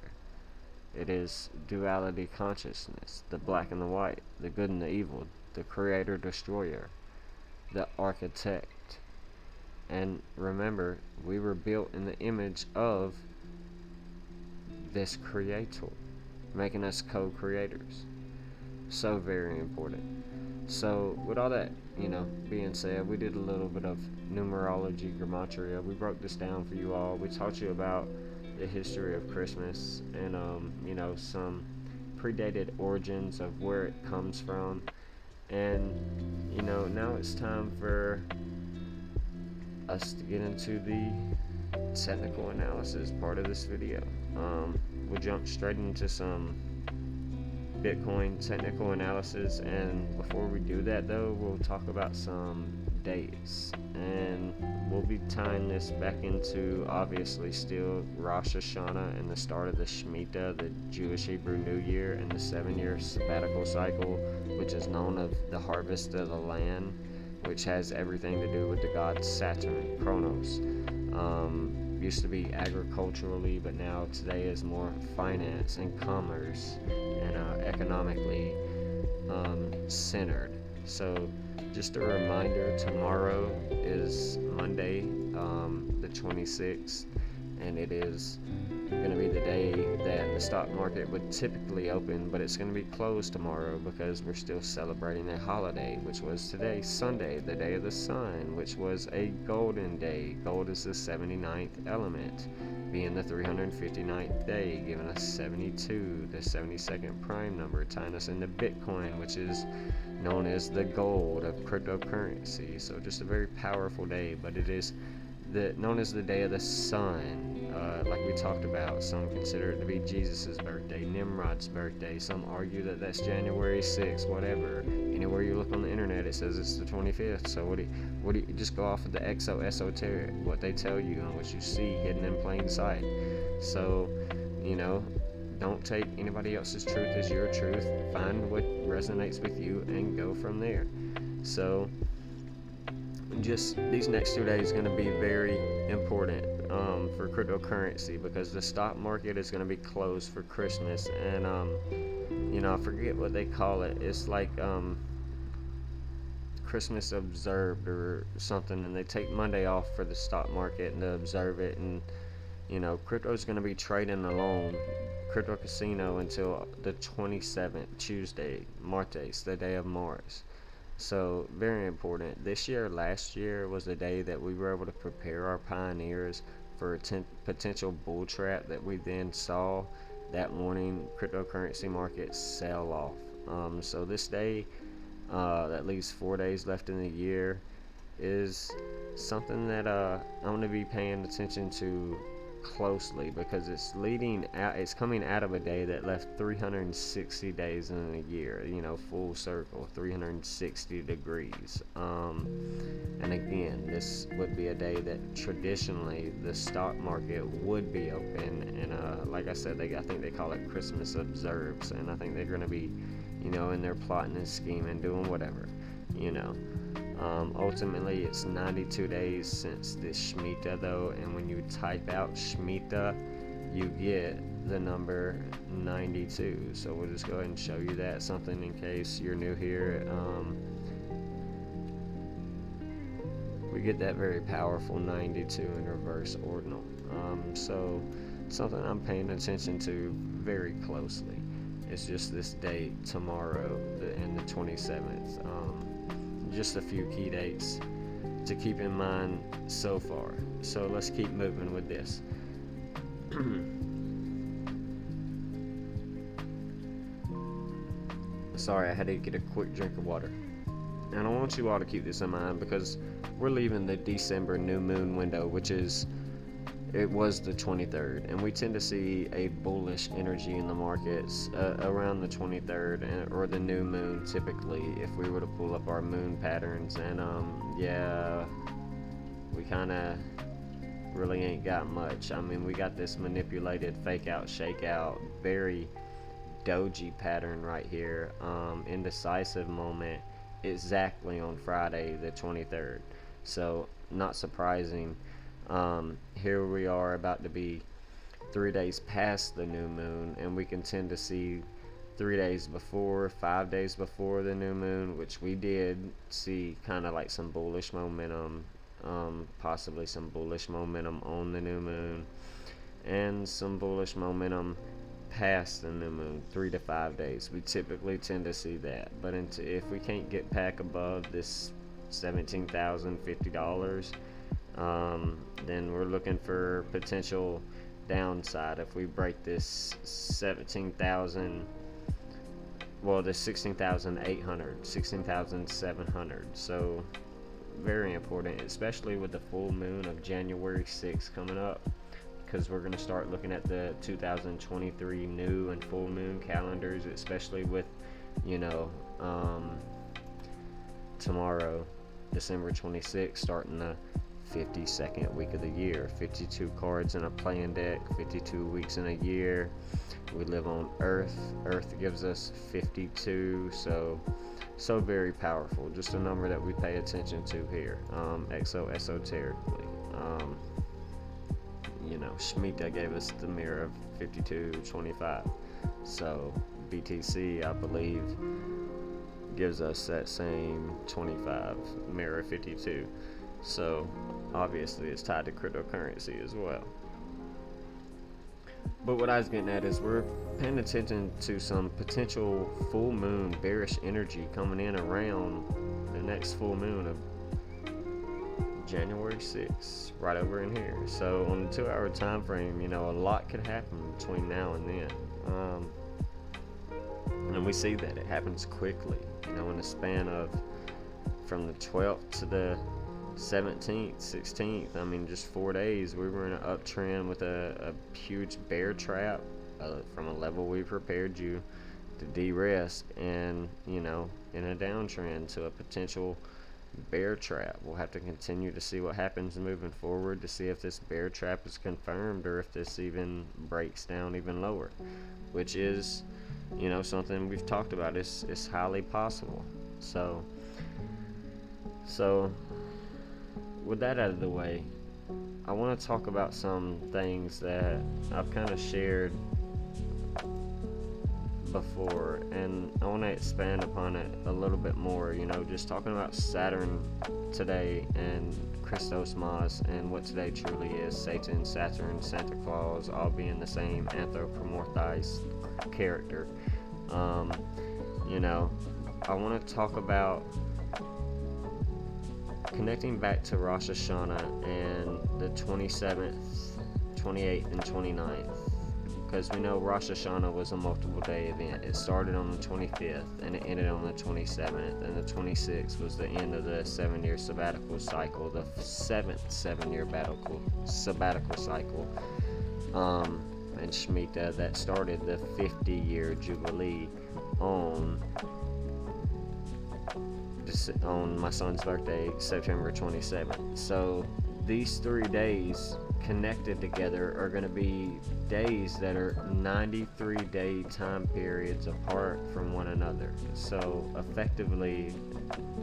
It is duality consciousness, the black and the white, the good and the evil, the creator-destroyer, the architect. And remember, we were built in the image of this creator, making us co-creators. So very important. So with all that, being said, we did a little bit of numerology, gematria. We broke this down for you all. We taught you about the history of Christmas and some predated origins of where it comes from. And now it's time for us to get into the technical analysis part of this video. We'll jump straight into some Bitcoin technical analysis, and before we do that though, we'll talk about some dates, and we'll be tying this back into obviously still Rosh Hashanah and the start of the Shemitah, the Jewish Hebrew New Year, and the 7-year sabbatical cycle, which is known as the harvest of the land, which has everything to do with the god Saturn, Kronos. Used to be agriculturally, but now today is more finance and commerce and economically centered. So just a reminder, tomorrow is Monday, the 26th, and it is going to be the day that the stock market would typically open, but it's going to be closed tomorrow because we're still celebrating a holiday, which was today, Sunday, the day of the sun, which was a golden day. Gold is the 79th element, being the 359th day, giving us 72, the 72nd prime number, tying us into Bitcoin, which is known as the gold of cryptocurrency. So just a very powerful day, but it is known as the day of the sun. Like we talked about, some consider it to be Jesus' birthday, Nimrod's birthday. Some argue that that's January 6th, whatever. Anywhere you look on the internet, it says it's the 25th. So what do you just go off of the esoteric, what they tell you and what you see hidden in plain sight. So, don't take anybody else's truth as your truth. Find what resonates with you and go from there. So, just these next 2 days going to be very important for cryptocurrency, because the stock market is going to be closed for Christmas, and I forget what they call it. It's like Christmas observed or something, and they take Monday off for the stock market and to observe it. And crypto is going to be trading alone, crypto casino, until the 27th, Tuesday, Martes, the day of Mars. So very important. Last year was the day that we were able to prepare our pioneers for a potential bull trap that we then saw that morning cryptocurrency market sell off. So this day, that leaves 4 days left in the year, is something that I'm going to be paying attention to closely, because it's coming out of a day that left 360 days in a year, full circle, 360 degrees. And again, this would be a day that traditionally the stock market would be open, and like I said, I think they call it Christmas observes, and I think they're going to be, in their plotting and scheming, doing whatever, Ultimately, it's 92 days since this Shemitah, though, and when you type out Shemitah, you get the number 92. So we'll just go ahead and show you that, something in case you're new here. We get that very powerful 92 in reverse ordinal. So something I'm paying attention to very closely. It's just this date tomorrow, and the 27th. Just a few key dates to keep in mind so far. So let's keep moving with this. Sorry, I had to get a quick drink of water. And I want you all to keep this in mind because we're leaving the December new moon window, which it was the 23rd, and we tend to see a bullish energy in the markets around the 23rd or the new moon typically, if we were to pull up our moon patterns. And yeah, we kind of really ain't got much. I mean, we got this manipulated fake out, shake out, very doji pattern right here, indecisive moment exactly on Friday the 23rd. So not surprising. Here we are about to be 3 days past the new moon, and we can tend to see 3 days before, 5 days before the new moon, which we did see kind of like some bullish momentum, possibly some bullish momentum on the new moon, and some bullish momentum past the new moon, 3 to 5 days. We typically tend to see that, but if we can't get back above this $17,050, then we're looking for potential downside. If we break this 17,000, well, the 16,800, 16,700. So very important, especially with the full moon of January 6th coming up, because we're going to start looking at the 2023 new and full moon calendars, especially with, tomorrow, December 26th, starting the 52nd week of the year. 52 cards in a playing deck, 52 weeks in a year. We live on Earth. Earth gives us 52, so very powerful. Just a number that we pay attention to here, esoterically. Shemitah gave us the mirror of 5225. So BTC, I believe, gives us that same 25 mirror 52. So obviously it's tied to cryptocurrency as well. But what I was getting at is we're paying attention to some potential full moon bearish energy coming in around the next full moon of January 6th, right over in here. So on the 2-hour time frame, a lot could happen between now and then. And we see that it happens quickly, in the span of from the 12th to the 17th, 16th. I mean, just 4 days, we were in an uptrend with a huge bear trap from a level we prepared you to de-risk, and, in a downtrend to a potential bear trap. We'll have to continue to see what happens moving forward to see if this bear trap is confirmed or if this even breaks down even lower, which is, something we've talked about. It's highly possible. So with that out of the way, I want to talk about some things that I've kind of shared before, and I want to expand upon it a little bit more. Just talking about Saturn today and Christos-Mas, and what today truly is. Satan, Saturn, Santa Claus, all being the same anthropomorphized character. I want to talk about connecting back to Rosh Hashanah and the 27th, 28th, and 29th. Because we know Rosh Hashanah was a multiple day event. It started on the 25th and it ended on the 27th, and the 26th was the end of the 7-year sabbatical cycle, the 7th 7-year sabbatical cycle. And Shemitah, that started the 50-year jubilee on my son's birthday, September 27th. So these 3 days connected together are going to be days that are 93-day time periods apart from one another. So effectively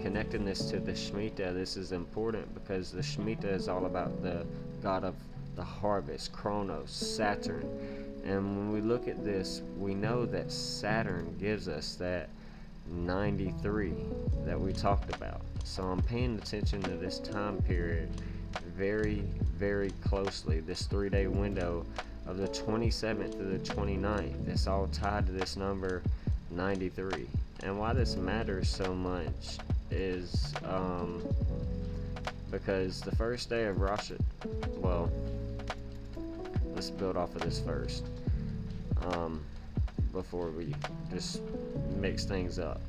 connecting this to the Shemitah, this is important because the Shemitah is all about the god of the harvest, Kronos, Saturn, And when we look at this, we know that Saturn gives us that 93 that we talked about. So I'm paying attention to this time period very, very closely. This 3-day window of the 27th to the 29th. It's all tied to this number 93. And why this matters so much is because the first day of Rosh, well, let's build off of this first before we just mix things up.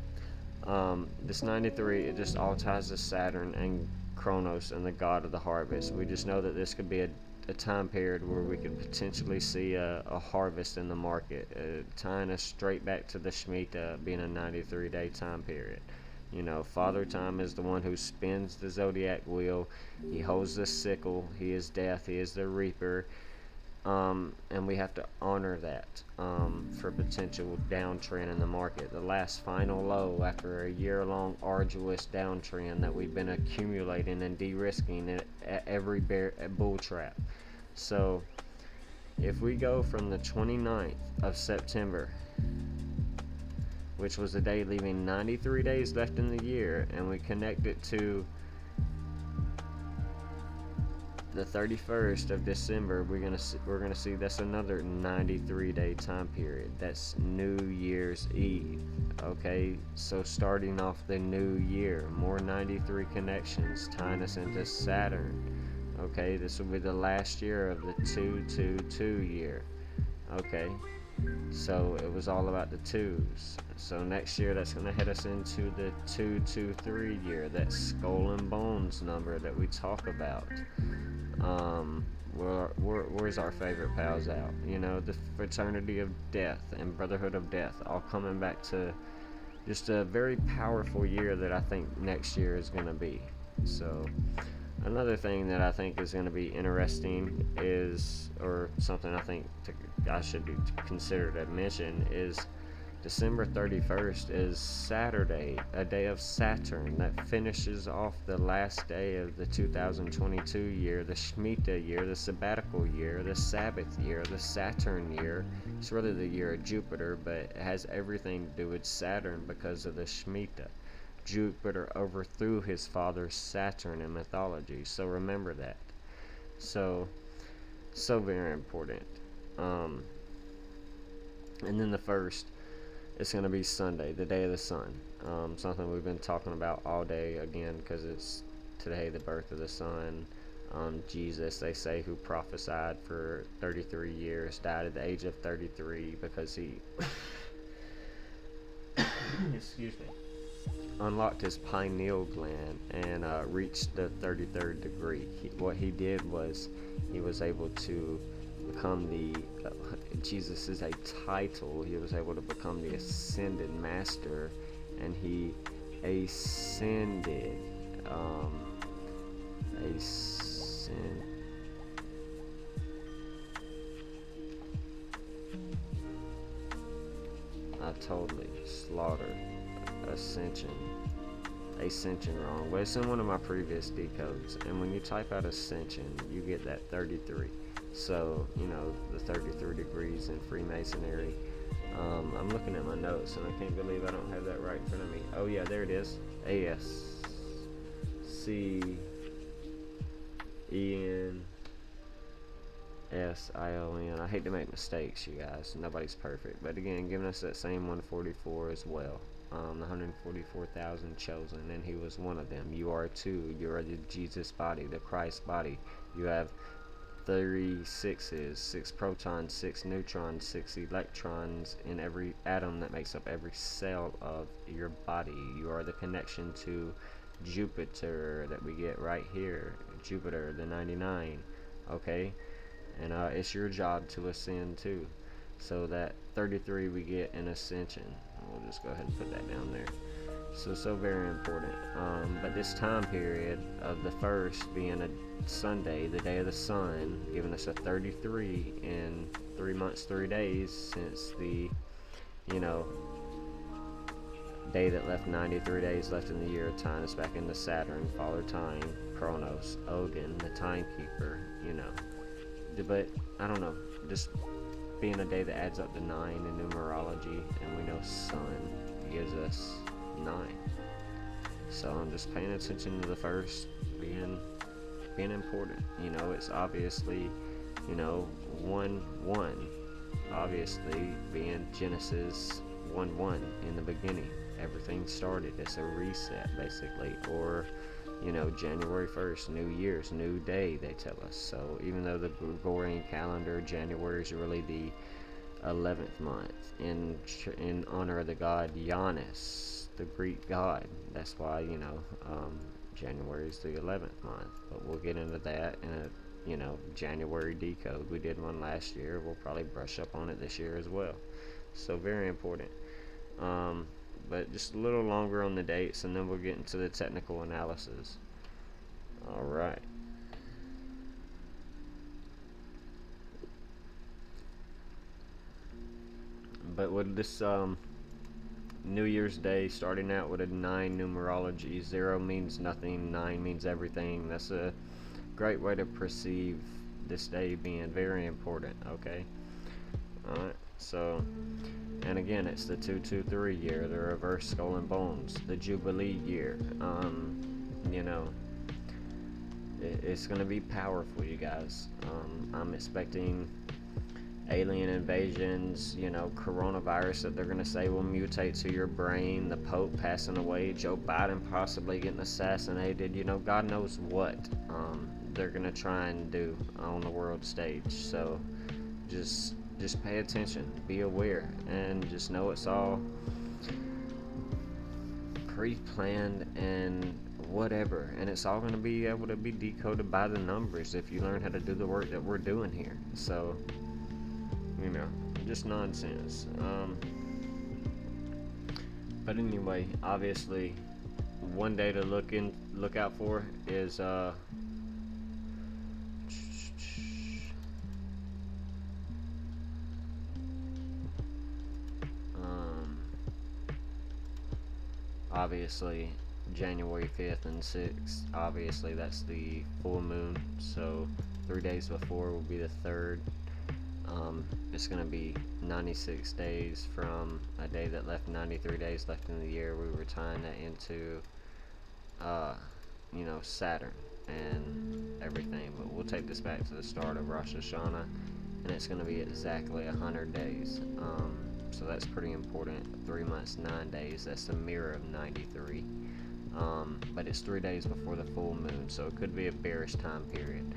This 93, it just all ties to Saturn and Kronos and the god of the harvest. We just know that this could be a time period where we could potentially see a harvest in the market, tying us straight back to the Shemitah being a 93-day time period. You know, Father Time is the one who spins the zodiac wheel. He holds the sickle. He is death. He is the reaper. And we have to honor that for potential downtrend in the market. The last final low after a year-long arduous downtrend that we've been accumulating and de-risking at every bull trap. So if we go from the 29th of September, which was the day leaving 93 days left in the year, and we connect it to the 31st of December, we're gonna see that's another 93-day time period. That's New Year's Eve. Okay, so starting off the new year, more 93 connections tying us into Saturn. Okay, this will be the last year of the 222 year. Okay, so it was all about the twos. So next year, that's going to head us into the 223 year, that skull and bones number that we talk about. Where's our favorite pals out? You know, the fraternity of death and brotherhood of death, all coming back to just a very powerful year that I think next year is going to be. So another thing that I think is going to be interesting is, or something I think I should be considered to mention, is December 31st is Saturday, a day of Saturn that finishes off the last day of the 2022 year, the Shemitah year, the sabbatical year, the Sabbath year, the Saturn year. It's really the year of Jupiter, but it has everything to do with Saturn because of the Shemitah. Jupiter overthrew his father Saturn in mythology, so remember that. So very important. And then the first, it's going to be Sunday, the day of the sun. Something we've been talking about all day, again, because it's today the birth of the sun. Jesus, they say, who prophesied for 33 years, died at the age of 33 because he excuse me, unlocked his pineal gland and reached the 33rd degree. What he did was he was able to become Jesus is a title. He was able to become the ascended master, and he ascended. I totally slaughtered ascension wrong. Well, it's in one of my previous decodes, and when you type out ascension, you get that 33. So, you know, the 33 degrees in Freemasonry. I'm looking at my notes, and I can't believe I don't have that right in front of me. Oh, yeah, there it is. ASCENSION. I hate to make mistakes, you guys. Nobody's perfect. But again, giving us that same 144 as well. The 144,000 chosen, and he was one of them. You are too. You are the Jesus body, the Christ body. You have 3 sixes, 6 protons, 6 neutrons, 6 electrons in every atom that makes up every cell of your body. You are the connection to Jupiter that we get right here. Jupiter, the 99. Okay? And it's your job to ascend too. So that 33 we get in ascension. We'll just go ahead and put that down there. So very important. But this time period of the first being a Sunday, the day of the sun, giving us a 33 in 3 months, 3 days since the, day that left 93 days left in the year, tying us back into Saturn, Father Time, Kronos, Odin, the timekeeper, But I don't know, just being a day that adds up to 9 in numerology, and we know sun gives us 9. So I'm just paying attention to the first being important. It's obviously, 1-1, obviously being Genesis 1-1 in the beginning. Everything started. It's a reset, basically. Or, January 1st, New Year's, new day, they tell us. So even though the Gregorian calendar, January is really the 11th month in honor of the god Janus, the Greek god. That's why, January is the 11th month. But we'll get into that in a January decode. We did one last year. We'll probably brush up on it this year as well. So very important. But just a little longer on the dates, and then we'll get into the technical analysis. All right. But with this New Year's Day starting out with a 9 numerology, 0 means nothing, 9 means everything. That's a great way to perceive this day being very important. Okay. All right. So, and again, it's the 223 year, the reverse skull and bones, the Jubilee year. It's going to be powerful, you guys. I'm expecting alien invasions, coronavirus that they're going to say will mutate to your brain, the Pope passing away, Joe Biden possibly getting assassinated, God knows what they're going to try and do on the world stage. So just pay attention, be aware, and just know it's all pre-planned and whatever, and it's all going to be able to be decoded by the numbers if you learn how to do the work that we're doing here. So, just nonsense. But anyway, obviously, one day to look out for is obviously January 5th and 6th. Obviously, that's the full moon. So 3 days before will be the 3rd. It's going to be 96 days from a day that left 93 days left in the year. We were tying that into, Saturn and everything. But we'll take this back to the start of Rosh Hashanah, and it's going to be exactly 100 days. So that's pretty important. 3 months, 9 days. That's the mirror of 93. But it's 3 days before the full moon, so it could be a bearish time period.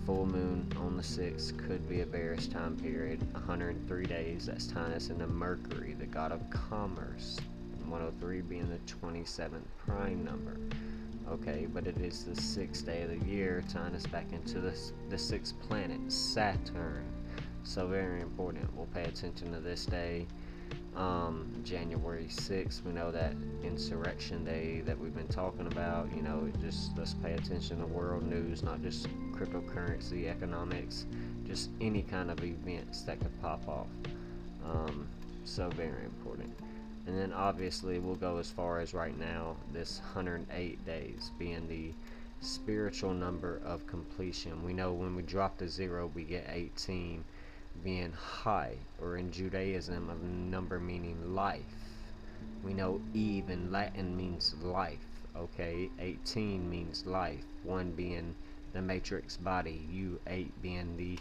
Full moon on the 6th could be a bearish time period. 103 days, that's tying us into Mercury, the god of commerce. 103 being the 27th prime number. Okay, but it is the 6th day of the year, tying us back into the 6th planet, Saturn. So very important. We'll pay attention to this day. January 6th, we know that insurrection day that we've been talking about. Just let's pay attention to world news, not just cryptocurrency, economics, just any kind of events that could pop off. So very important. And then obviously we'll go as far as right now, this 108 days being the spiritual number of completion. We know when we drop to 0, we get 18 being high, or in Judaism, a number meaning life. We know Eve in Latin means life. Okay, 18 means life. 1 being the matrix body, U8 being the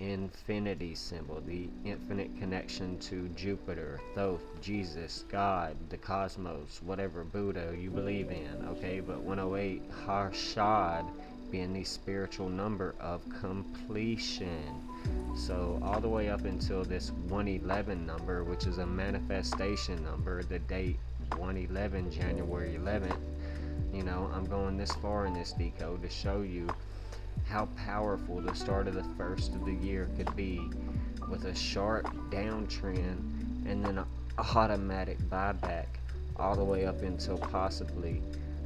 infinity symbol, the infinite connection to Jupiter, Thoth, Jesus, God, the cosmos, whatever Buddha you believe in. Okay, but 108 Harshad being the spiritual number of completion. So all the way up until this 111 number, which is a manifestation number, the date 111, January 11th, I'm going this far in this decode to show you how powerful the start of the first of the year could be, with a sharp downtrend and then an automatic buyback all the way up until possibly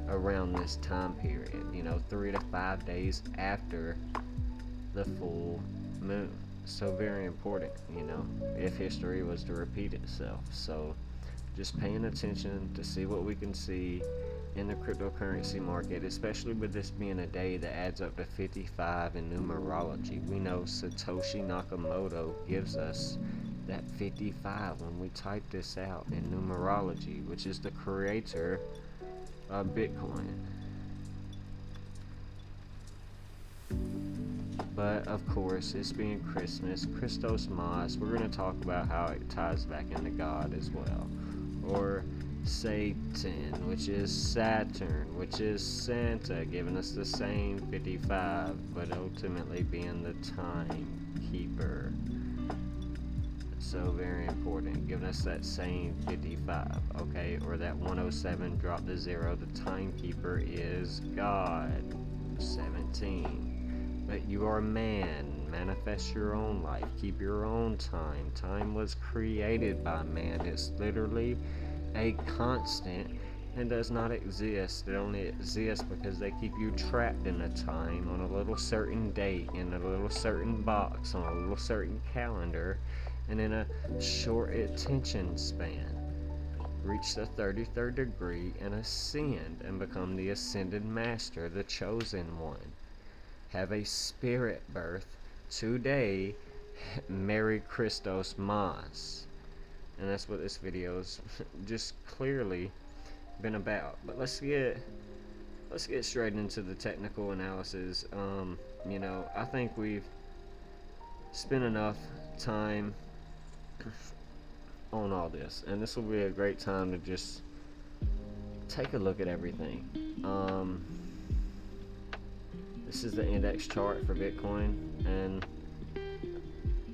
around this time period, 3 to 5 days after the full moon. So very important, if history was to repeat itself. So just paying attention to see what we can see in the cryptocurrency market, especially with this being a day that adds up to 55 in numerology. We know Satoshi Nakamoto gives us that 55 when we type this out in numerology, which is the creator of Bitcoin. But of course, it's being Christmas, Christos-Mas, we're going to talk about how it ties back into God as well. Or Satan, which is Saturn, which is Santa, giving us the same 55, but ultimately being the timekeeper. So very important, giving us that same 55, okay? Or that 107, drop the 0, the timekeeper is God. 17. But you are man, manifest your own life, keep your own time. Time was created by man. It's literally a constant and does not exist. It only exists because they keep you trapped in a time on a little certain date, in a little certain box, on a little certain calendar, and in a short attention span. Reach the 33rd degree and ascend and become the ascended master, the chosen one. Have a spirit birth today. Merry-Christos-Mas. And that's what this video's just clearly been about. But let's get straight into the technical analysis. I think we've spent enough time on all this, and this will be a great time to just take a look at everything. This is the index chart for Bitcoin, and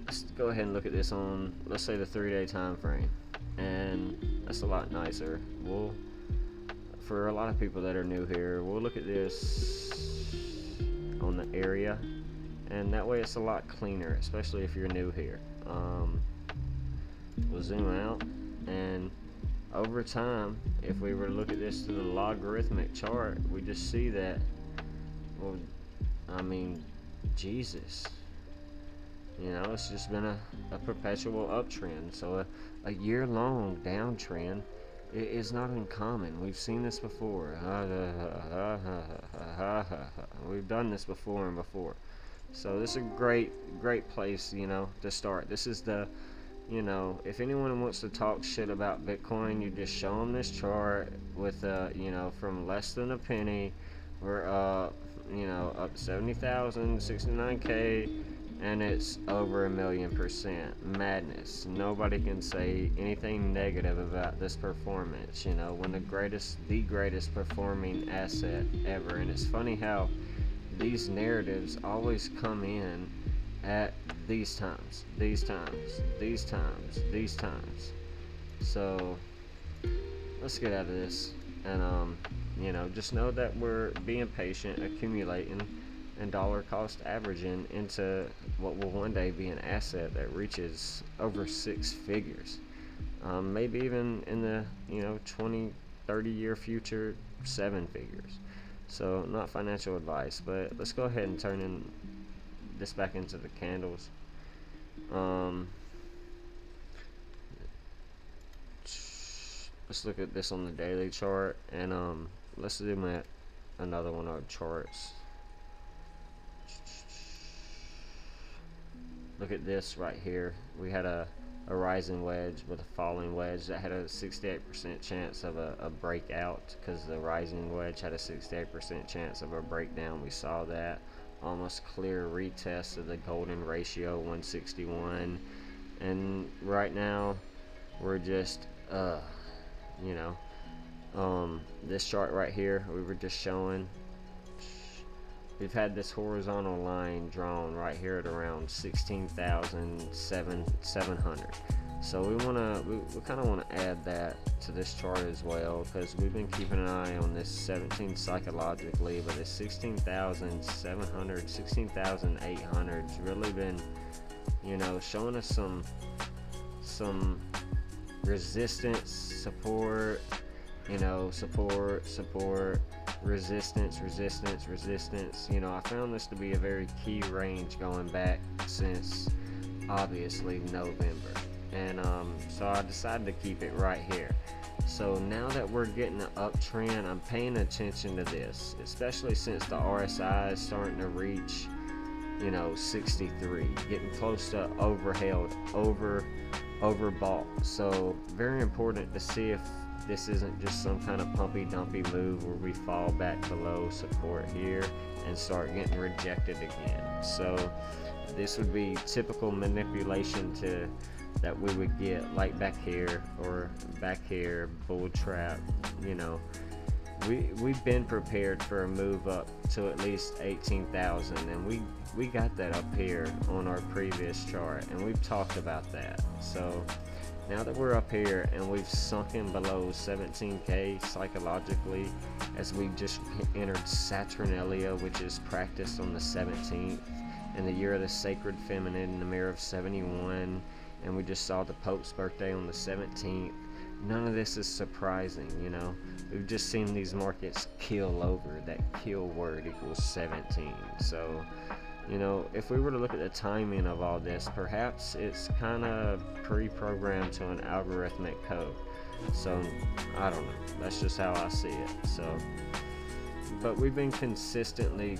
let's go ahead and look at this on, let's say, the 3-day time frame, and that's a lot nicer. For a lot of people that are new here, we'll look at this on the area, and that way it's a lot cleaner, especially if you're new here. We'll zoom out, and over time, if we were to look at this to the logarithmic chart, we just see that, well, Jesus, it's just been a perpetual uptrend. So a year-long downtrend is not uncommon. We've seen this before. We've done this before and before. So this is a great place, to start. This is the, if anyone wants to talk shit about Bitcoin, you just show them this chart with, from less than a penny, we're up to 70,000, 69K, and it's over 1,000,000%. Madness. Nobody can say anything negative about this performance, when the greatest performing asset ever. And it's funny how these narratives always come in at these times. So let's get out of this, and just know that we're being patient, accumulating, and dollar cost averaging into what will one day be an asset that reaches over 6 figures, maybe even in the 20-30 year future, 7 figures. So not financial advice, but let's go ahead and turn this back into the candles. Let's look at this on the daily chart, and let's zoom at another one of our charts. Look at this right here. We had a rising wedge with a falling wedge that had a 68% chance of a breakout, because the rising wedge had a 68% chance of a breakdown. We saw that almost clear retest of the golden ratio, 161, and right now we're just this chart right here, we were just showing, we've had this horizontal line drawn right here at around 16,700. So we kind of want to add that to this chart as well, because we've been keeping an eye on this 17 psychologically, but this 16,700, 16,800 has really been, showing us some resistance, support, support, resistance. I found this to be a very key range going back since obviously November. and so I decided to keep it right here. So now that we're getting an uptrend, I'm paying attention to this, especially since the RSI is starting to reach, 63, getting close to overbought. So very important to see if this isn't just some kind of pumpy dumpy move where we fall back below support here and start getting rejected again. So this would be typical manipulation that we would get, like back here or back here, bull trap. We've been prepared for a move up to at least 18,000, and we got that up here on our previous chart, and we've talked about that. So now that we're up here and we've sunken below 17k psychologically, as we just entered Saturnalia, which is practiced on the 17th in the year of the sacred feminine in the mirror of 71, and we just saw the Pope's birthday on the 17th. None of this is surprising. We've just seen these markets kill over. That kill word equals 17. So, if we were to look at the timing of all this, perhaps it's kind of pre-programmed to an algorithmic code. So, I don't know. That's just how I see it. So, but we've been consistently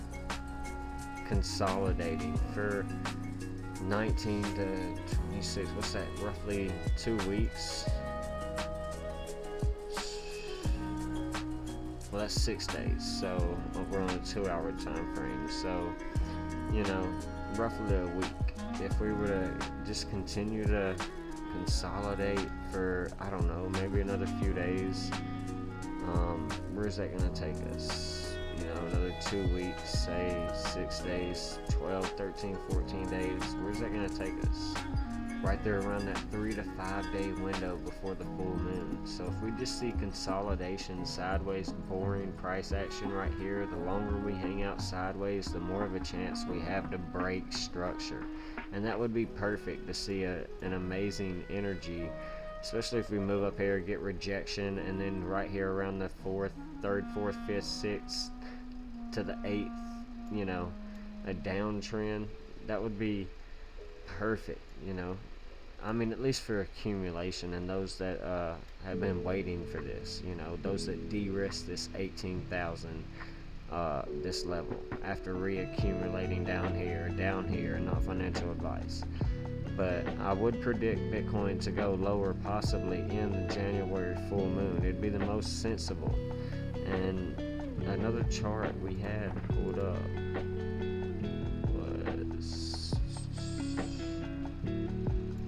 consolidating for 19 to 26. What's that? Roughly 2 weeks. Well, that's 6 days, so we're on a 2-hour time frame. So, roughly a week. If we were to just continue to consolidate for, I don't know, maybe another few days, where's that going to take us? Another 2 weeks, say 6 days, 12, 13, 14 days. Where's that going to take us? Right there around that 3 to 5 day window before the full moon. So if we just see consolidation, sideways, boring price action right here, the longer we hang out sideways, the more of a chance we have to break structure. And that would be perfect to see an amazing energy, especially if we move up here, get rejection, and then right here around the 3rd, 4th, 5th, 6th to the 8th, a downtrend. That would be perfect. At least for accumulation, and those that have been waiting for this, those that de-risk this 18,000, this level after reaccumulating down here, not financial advice. But I would predict Bitcoin to go lower, possibly in the January full moon. It'd be the most sensible. And another chart we had pulled up was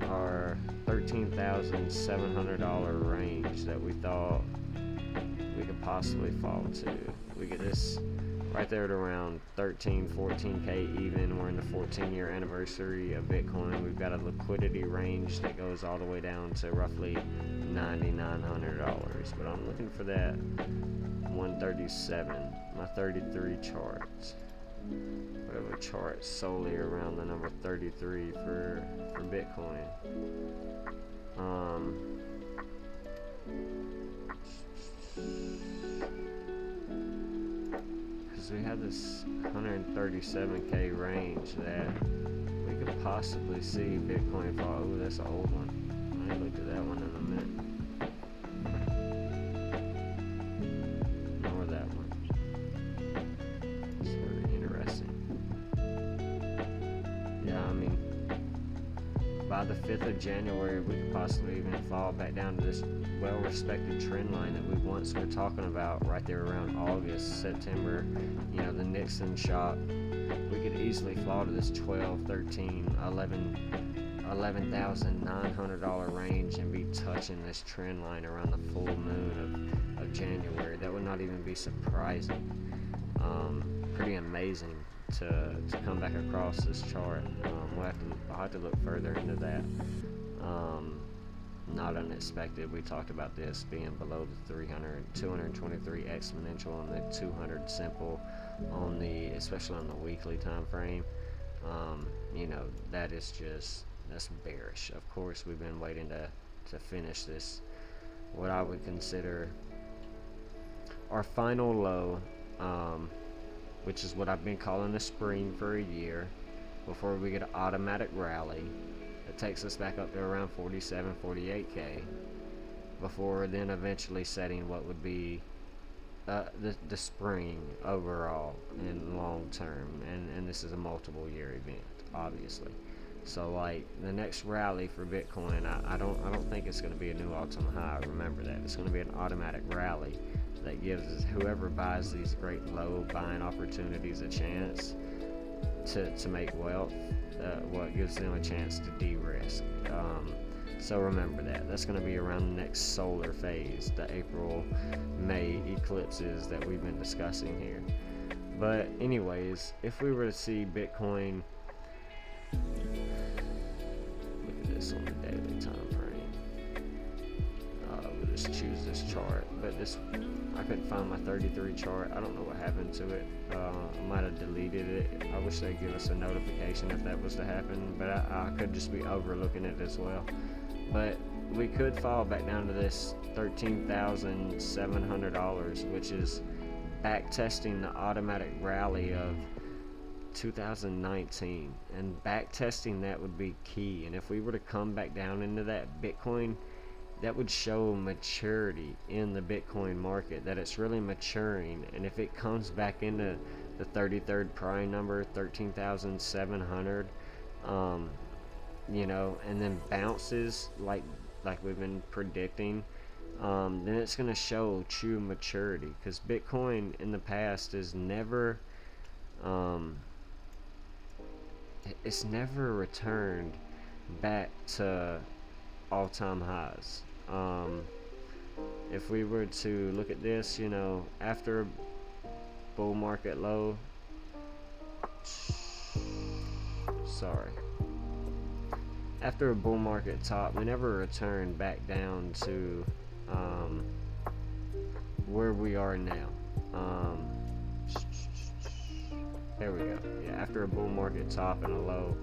our $13,700 range that we thought we could possibly fall to. We get this right there at around 14k even. We're in the 14-year anniversary of Bitcoin. We've got a liquidity range that goes all the way down to roughly $9,900. But I'm looking for that 137, my 33 charts. Whatever charts solely around the number 33 for Bitcoin. Because we have this 137k range that we could possibly see Bitcoin fall. Oh, that's an old one. I ain't looked at that one in a minute. Nor that one. It's very interesting. Yeah, by the 5th of January, we could possibly even fall back down to this well-respected trend line that we once were talking about right there around August, September. The Nixon shock. We could easily fall to this 12, 13, 11,900 range and be touching this trend line around the full moon of January. That would not even be surprising. Pretty amazing to come back across this chart. I'll have to look further into that. Not unexpected. We talked about this being below the 223 exponential on the 200 simple, especially on the weekly time frame. That's bearish. Of course, we've been waiting to finish this, what I would consider our final low, which is what I've been calling a spring for a year, before we get an automatic rally. It takes us back up to around 47, 48K before then eventually setting what would be the spring overall and long term, and this is a multiple year event, obviously. So like the next rally for Bitcoin, I don't think it's going to be a new all-time high. Remember that it's going to be an automatic rally that gives whoever buys these great low buying opportunities a chance to make wealth. What gives them a chance to de-risk. So remember that. That's going to be around the next solar phase, the April-May eclipses that we've been discussing here. But anyways, if we were to see Bitcoin, look at this on the daily time frame. We'll just choose this chart. But I couldn't find my 33 chart. I don't know what happened to it. I might have deleted it. I wish they'd give us a notification if that was to happen, but I could just be overlooking it as well. But we could fall back down to this $13,700, which is back testing the automatic rally of 2019, and back testing that would be key. And if we were to come back down into that Bitcoin, that would show maturity in the Bitcoin market, that it's really maturing. And if it comes back into the 33rd prime number, 13,700, and then bounces like we've been predicting, then it's going to show true maturity, because Bitcoin in the past is never it's never returned back to all-time highs. If we were to look at this, after a bull market low, after a bull market top, we never returned back down to where we are now. There we go. Yeah, after a bull market top and a low,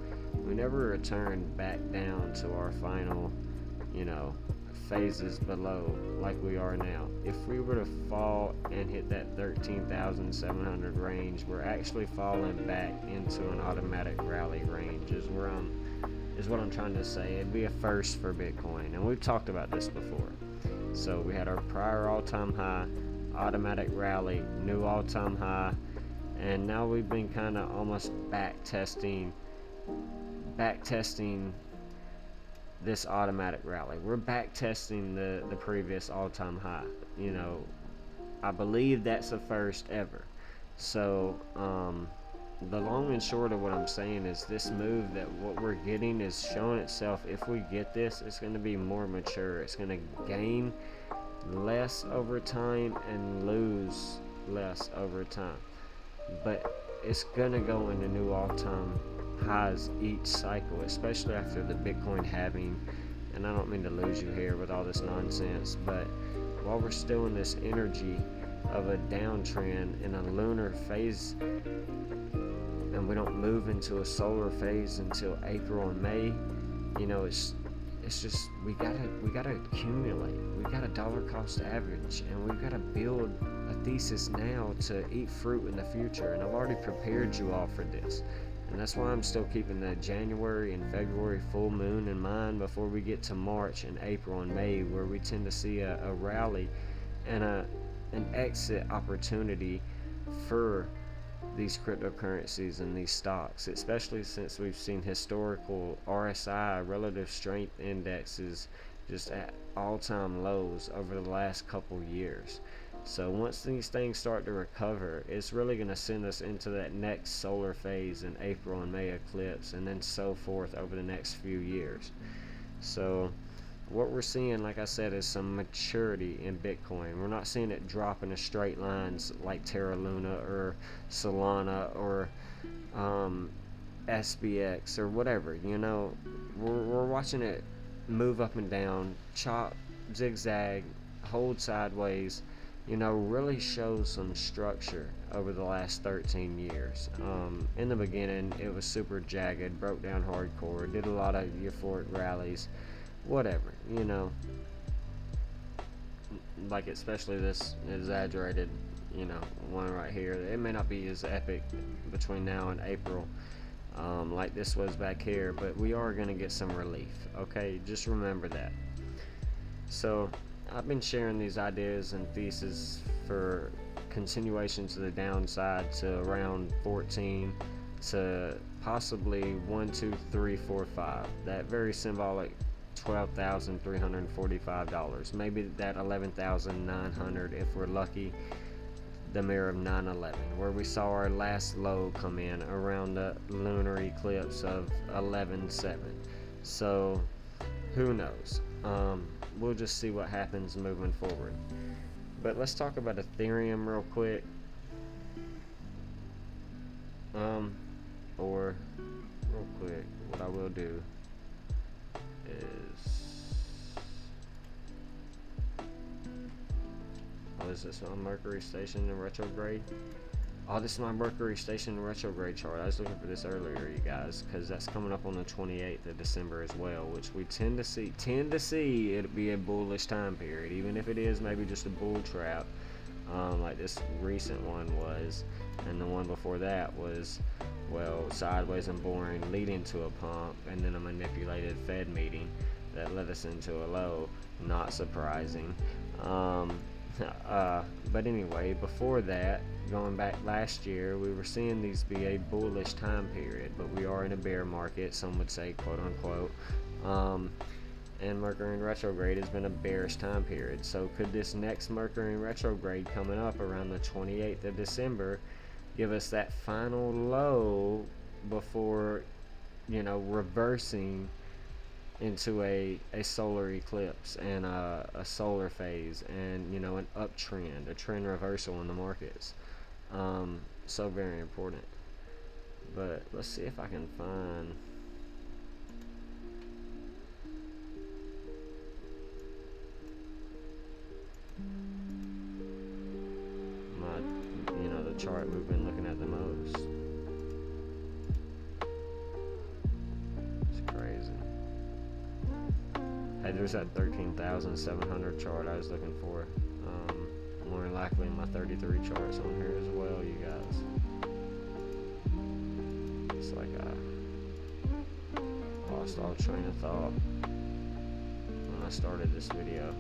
we never returned back down to our final, phases below like we are now. If we were to fall and hit that 13,700 range, we're actually falling back into an automatic rally range, is what I'm trying to say. It'd be a first for Bitcoin, and we've talked about this before. So we had our prior all-time high, automatic rally, new all-time high, and now we've been kind of almost back testing this automatic rally. We're back testing the previous all-time high. I believe that's the first ever. So the long and short of what I'm saying is this move, that what we're getting is showing itself. If we get this, it's going to be more mature. It's going to gain less over time and lose less over time, but it's going to go into new all-time highs each cycle, especially after the Bitcoin halving. And I don't mean to lose you here with all this nonsense, but while we're still in this energy of a downtrend in a lunar phase, and we don't move into a solar phase until April and May, it's just we gotta accumulate. We got a dollar cost average, and we've got to build a thesis now to eat fruit in the future. And I've already prepared you all for this. And that's why I'm still keeping the January and February full moon in mind before we get to March and April and May, where we tend to see a rally and an exit opportunity for these cryptocurrencies and these stocks, especially since we've seen historical RSI, relative strength indexes, just at all-time lows over the last couple years. So once these things start to recover, it's really going to send us into that next solar phase in April and May eclipse, and then so forth over the next few years. So what we're seeing, like I said, is some maturity in Bitcoin. We're not seeing it drop in straight lines like Terra Luna or Solana or SBX or whatever. We're watching it move up and down, chop, zigzag, hold sideways, really shows some structure over the last 13 years. In the beginning, it was super jagged, broke down hardcore, did a lot of euphoric rallies, whatever, like especially this exaggerated, one right here. It may not be as epic between now and April, like this was back here, but we are going to get some relief. Okay, just remember that. So I've been sharing these ideas and theses for continuation to the downside to around 14 to possibly 1, 2, 3, 4, 5. That very symbolic $12,345. Maybe that 11,900 if we're lucky. The mirror of 9/11, where we saw our last low come in around the lunar eclipse of 11/7. So who knows? We'll just see what happens moving forward. But let's talk about Ethereum real quick. Or real quick, what I will do is, is this my Mercury station in retrograde? Oh, this is my Mercury station in retrograde chart. I was looking for this earlier, you guys, because that's coming up on the 28th of December as well, which we tend to see it be a bullish time period, even if it is maybe just a bull trap, like this recent one was, and the one before that was, well, sideways and boring, leading to a pump, and then a manipulated Fed meeting that led us into a low. Not surprising. But anyway, before that, going back last year, we were seeing these be a bullish time period, but we are in a bear market, some would say, quote unquote. And Mercury in retrograde has been a bearish time period. So could this next Mercury in retrograde coming up around the 28th of December give us that final low before, reversing into a solar eclipse and a solar phase and, an uptrend, a trend reversal in the markets? So very important. But let's see if I can find the chart we've been looking at the most. It's crazy. Hey, there's that 13,700 chart I was looking for. More than likely my 33 charts on here as well, you guys. It's like I lost all train of thought when I started this video.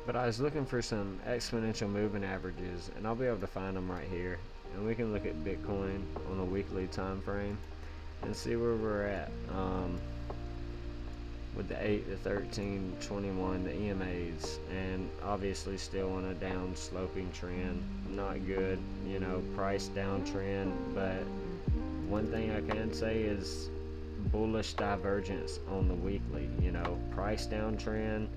But I was looking for some exponential moving averages, and I'll be able to find them right here. And we can look at Bitcoin on a weekly time frame and see where we're at with the 8, the 13, 21, the EMAs, and obviously still on a down sloping trend. Not good, price downtrend. But one thing I can say is bullish divergence on the weekly. Price downtrend,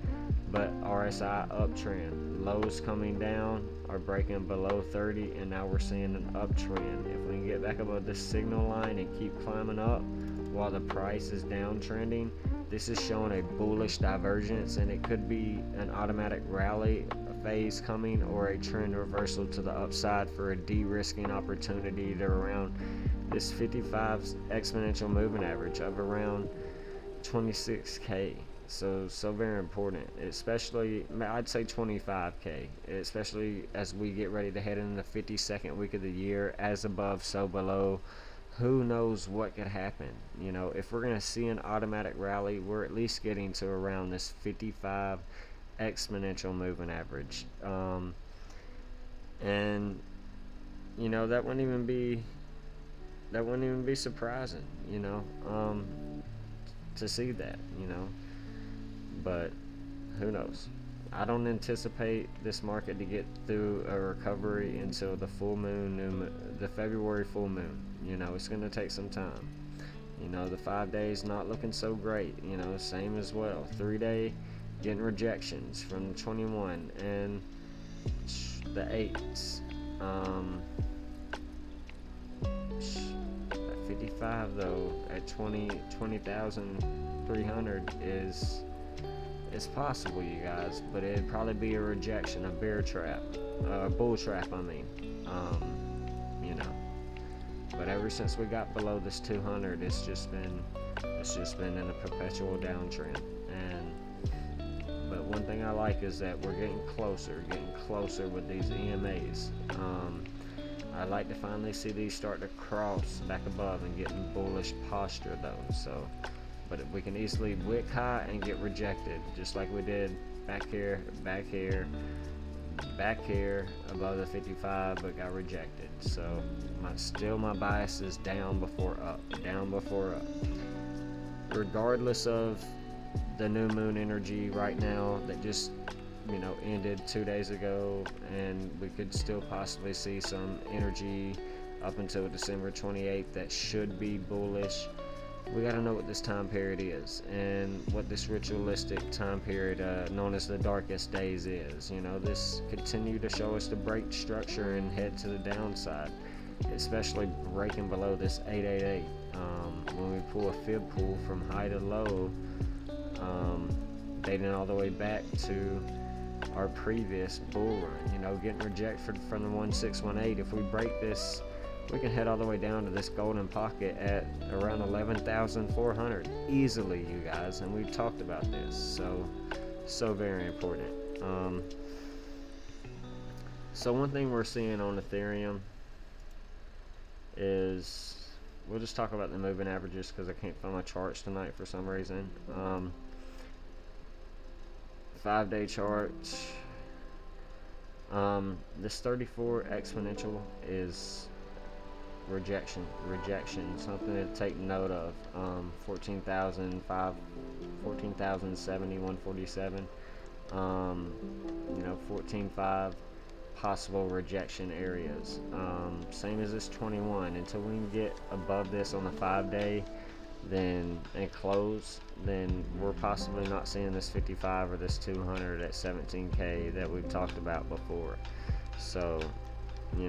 but RSI uptrend. Lows coming down are breaking below 30, and now we're seeing an uptrend. If we can get back above the signal line and keep climbing up while the price is downtrending, this is showing a bullish divergence, and it could be an automatic rally phase coming or a trend reversal to the upside for a de-risking opportunity to around this 55 exponential moving average of around 26k. So very important, especially I'd say 25k, especially as we get ready to head into the 52nd week of the year. As above, so below. Who knows what could happen? If we're going to see an automatic rally, we're at least getting to around this 55 exponential moving average. And that wouldn't even be surprising, to see that, but who knows? I don't anticipate this market to get through a recovery until the full moon, the February full moon. It's going to take some time. The 5 days not looking so great. Same as well. 3-day getting rejections from 21 and the 8s. At 55 though, at 20,300 is. It's possible, you guys, but it'd probably be a rejection, a bear trap, a bull trap, I mean. um, you know. But ever since we got below this 200, it's just been in a perpetual downtrend. But one thing I like is that we're getting closer with these EMAs. I'd like to finally see these start to cross back above and get in bullish posture though. So, but we can easily wick high and get rejected, just like we did back here, above the 55, but got rejected. So, my bias is down before up. Regardless of the new moon energy right now that just ended 2 days ago, and we could still possibly see some energy up until December 28th that should be bullish. We got to know what this time period is and what this ritualistic time period known as the darkest days is. This continue to show us to break structure and head to the downside, especially breaking below this 888. When we pull a fib pull from high to low, dating all the way back to our previous bull run, getting rejected from the 1618. If we break this, we can head all the way down to this golden pocket at around 11,400 easily, you guys, and we've talked about this, so very important. So one thing we're seeing on Ethereum is, we'll just talk about the moving averages because I can't find my charts tonight for some reason. 5-day charts. This 34 exponential is rejection, something to take note of. 14,070, 147, 14.5 possible rejection areas. Same as this 21. Until we can get above this on the 5-day, and close, then we're possibly not seeing this 55 or this 200 at 17K that we've talked about before. So, who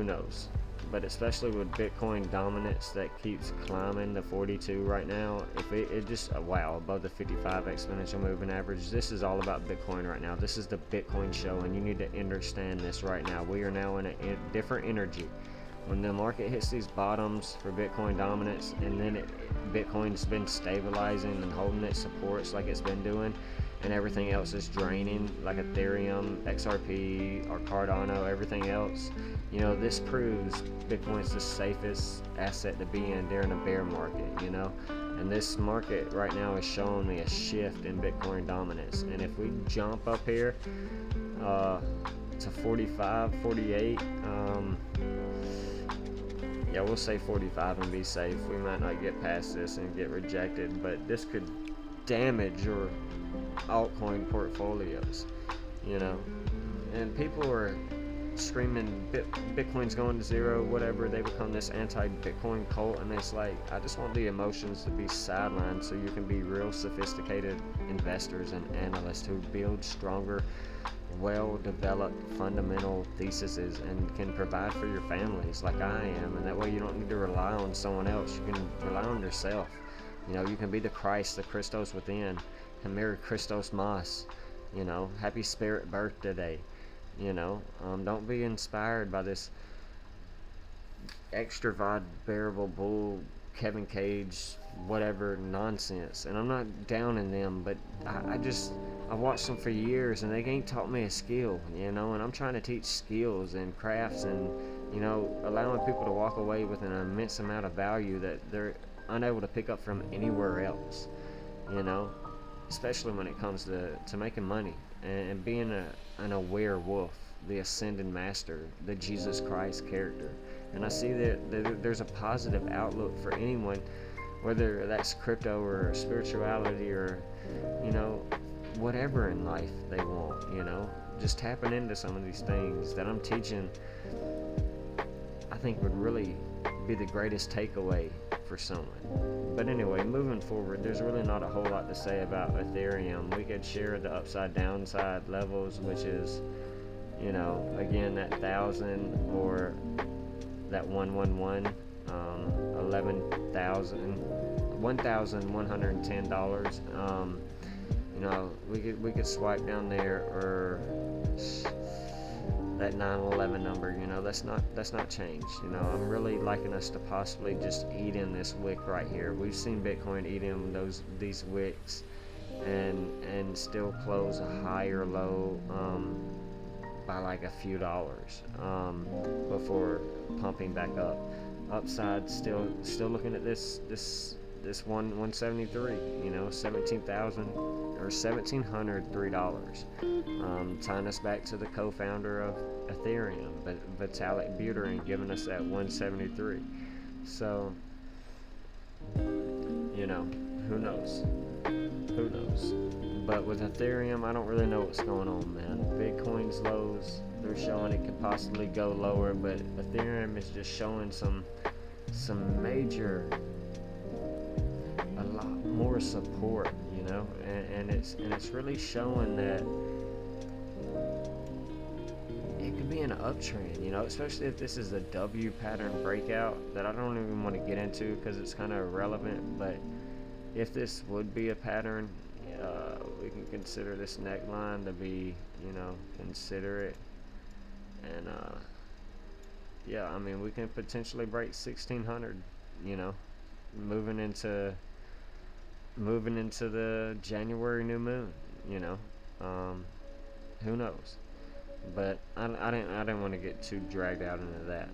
knows? But especially with Bitcoin dominance that keeps climbing to 42 right now, if it just above the 55 exponential moving average. This is all about Bitcoin right now. This is the Bitcoin show, and you need to understand this right now. We are now in a different energy. When the market hits these bottoms for Bitcoin dominance, and then Bitcoin's been stabilizing and holding its supports like it's been doing, and everything else is draining, like Ethereum, XRP, or Cardano, everything else, this proves Bitcoin's the safest asset to be in during a bear market, and this market right now is showing me a shift in Bitcoin dominance. And if we jump up here to 45, 48, we'll say 45 and be safe. We might not get past this and get rejected, but this could damage your altcoin portfolios, and people are screaming Bitcoin's going to zero, whatever. They become this anti-Bitcoin cult, and it's like, I just want the emotions to be sidelined so you can be real sophisticated investors and analysts who build stronger, well-developed fundamental theses and can provide for your families like I am, and that way you don't need to rely on someone else. You can rely on yourself. You can be the Christ, the Christos within, and Merry-Christos-Mas, happy spirit birthday. Don't be inspired by this extrovert bearable bull Kevin Cage whatever nonsense, and I'm not down in them, but I watched them for years and they ain't taught me a skill, and I'm trying to teach skills and crafts, and allowing people to walk away with an immense amount of value that they're unable to pick up from anywhere else, especially when it comes to making money and being an aware wolf, the ascended master, the Jesus Christ character. And I see that there's a positive outlook for anyone, whether that's crypto or spirituality or whatever in life they want, just tapping into some of these things that I'm teaching, I think would really be the greatest takeaway for someone. But anyway, moving forward, there's really not a whole lot to say about Ethereum. We could share the upside downside levels, which is, again, that 1,000 or that 111, $1,110. We could swipe down there, or that 911 number. That's not changed. I'm really liking us to possibly just eat in this wick right here. We've seen Bitcoin eat in these wicks and still close a higher low by like a few dollars before pumping back up. Upside, still looking at this 173, 17,000 or $1,703, tying us back to the co-founder of Ethereum, but Vitalik Buterin, giving us that 173. So who knows? But with Ethereum, I don't really know what's going on, man. Bitcoin's lows, they're showing it could possibly go lower, but Ethereum is just showing some major, a lot more support, and it's really showing that it could be an uptrend, especially if this is a W pattern breakout that I don't even want to get into because it's kind of irrelevant. But if this would be a pattern, we can consider this neckline to be, considerate. And yeah, I mean, we can potentially break 1600, moving into the January new moon, who knows? But I didn't want to get too dragged out into that.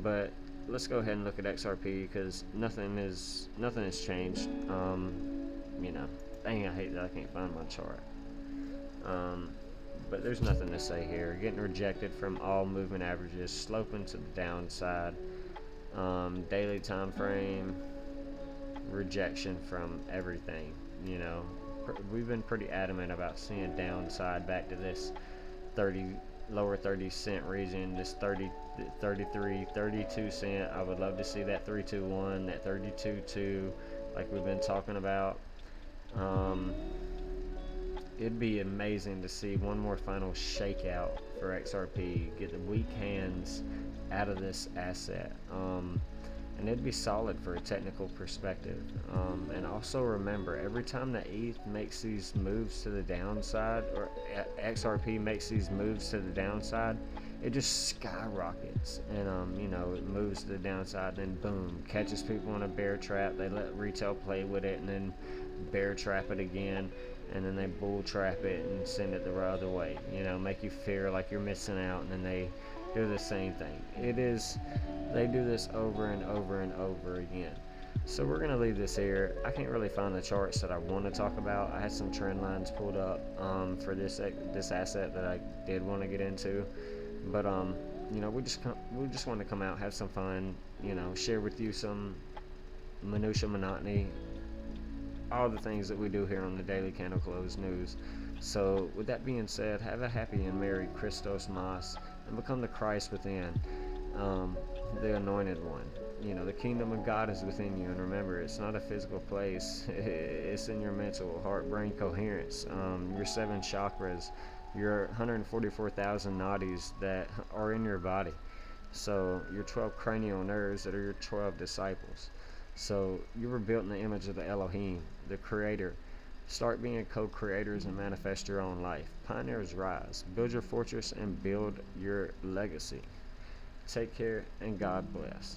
But let's go ahead and look at XRP because nothing has changed. Dang, I hate that I can't find my chart. But there's nothing to say here. Getting rejected from all moving averages, sloping to the downside. Daily time frame, rejection from everything. We've been pretty adamant about seeing downside back to this lower 30 cent region, this 33, 32 cent. I would love to see that 321, that 32.2, like we've been talking about. It'd be amazing to see one more final shakeout for XRP, get the weak hands out of this asset, and it'd be solid for a technical perspective. And also remember, every time that ETH makes these moves to the downside, or XRP makes these moves to the downside, it just skyrockets, and it moves to the downside, and then boom, catches people in a bear trap. They let retail play with it, and then bear trap it again, and then they bull trap it and send it the other way, make you feel like you're missing out, and then they do the same thing. They do this over and over and over again. So we're gonna leave this here. I can't really find the charts that I want to talk about. I had some trend lines pulled up for this asset that I did want to get into, but we just want to come out, have some fun, share with you some minutia, monotony, all the things that we do here on the Daily Candle Close News. So with that being said, have a happy and Merry-Christos-Mas and become the Christ within, the anointed one. The kingdom of God is within you, and remember, it's not a physical place. It's in your mental, heart, brain coherence, your 7 chakras, your 144,000 nadis that are in your body. So your 12 cranial nerves that are your 12 disciples. So you were built in the image of the Elohim, the Creator. Start being co-creators and manifest your own life. Pioneers rise. Build your fortress and build your legacy. Take care and God bless.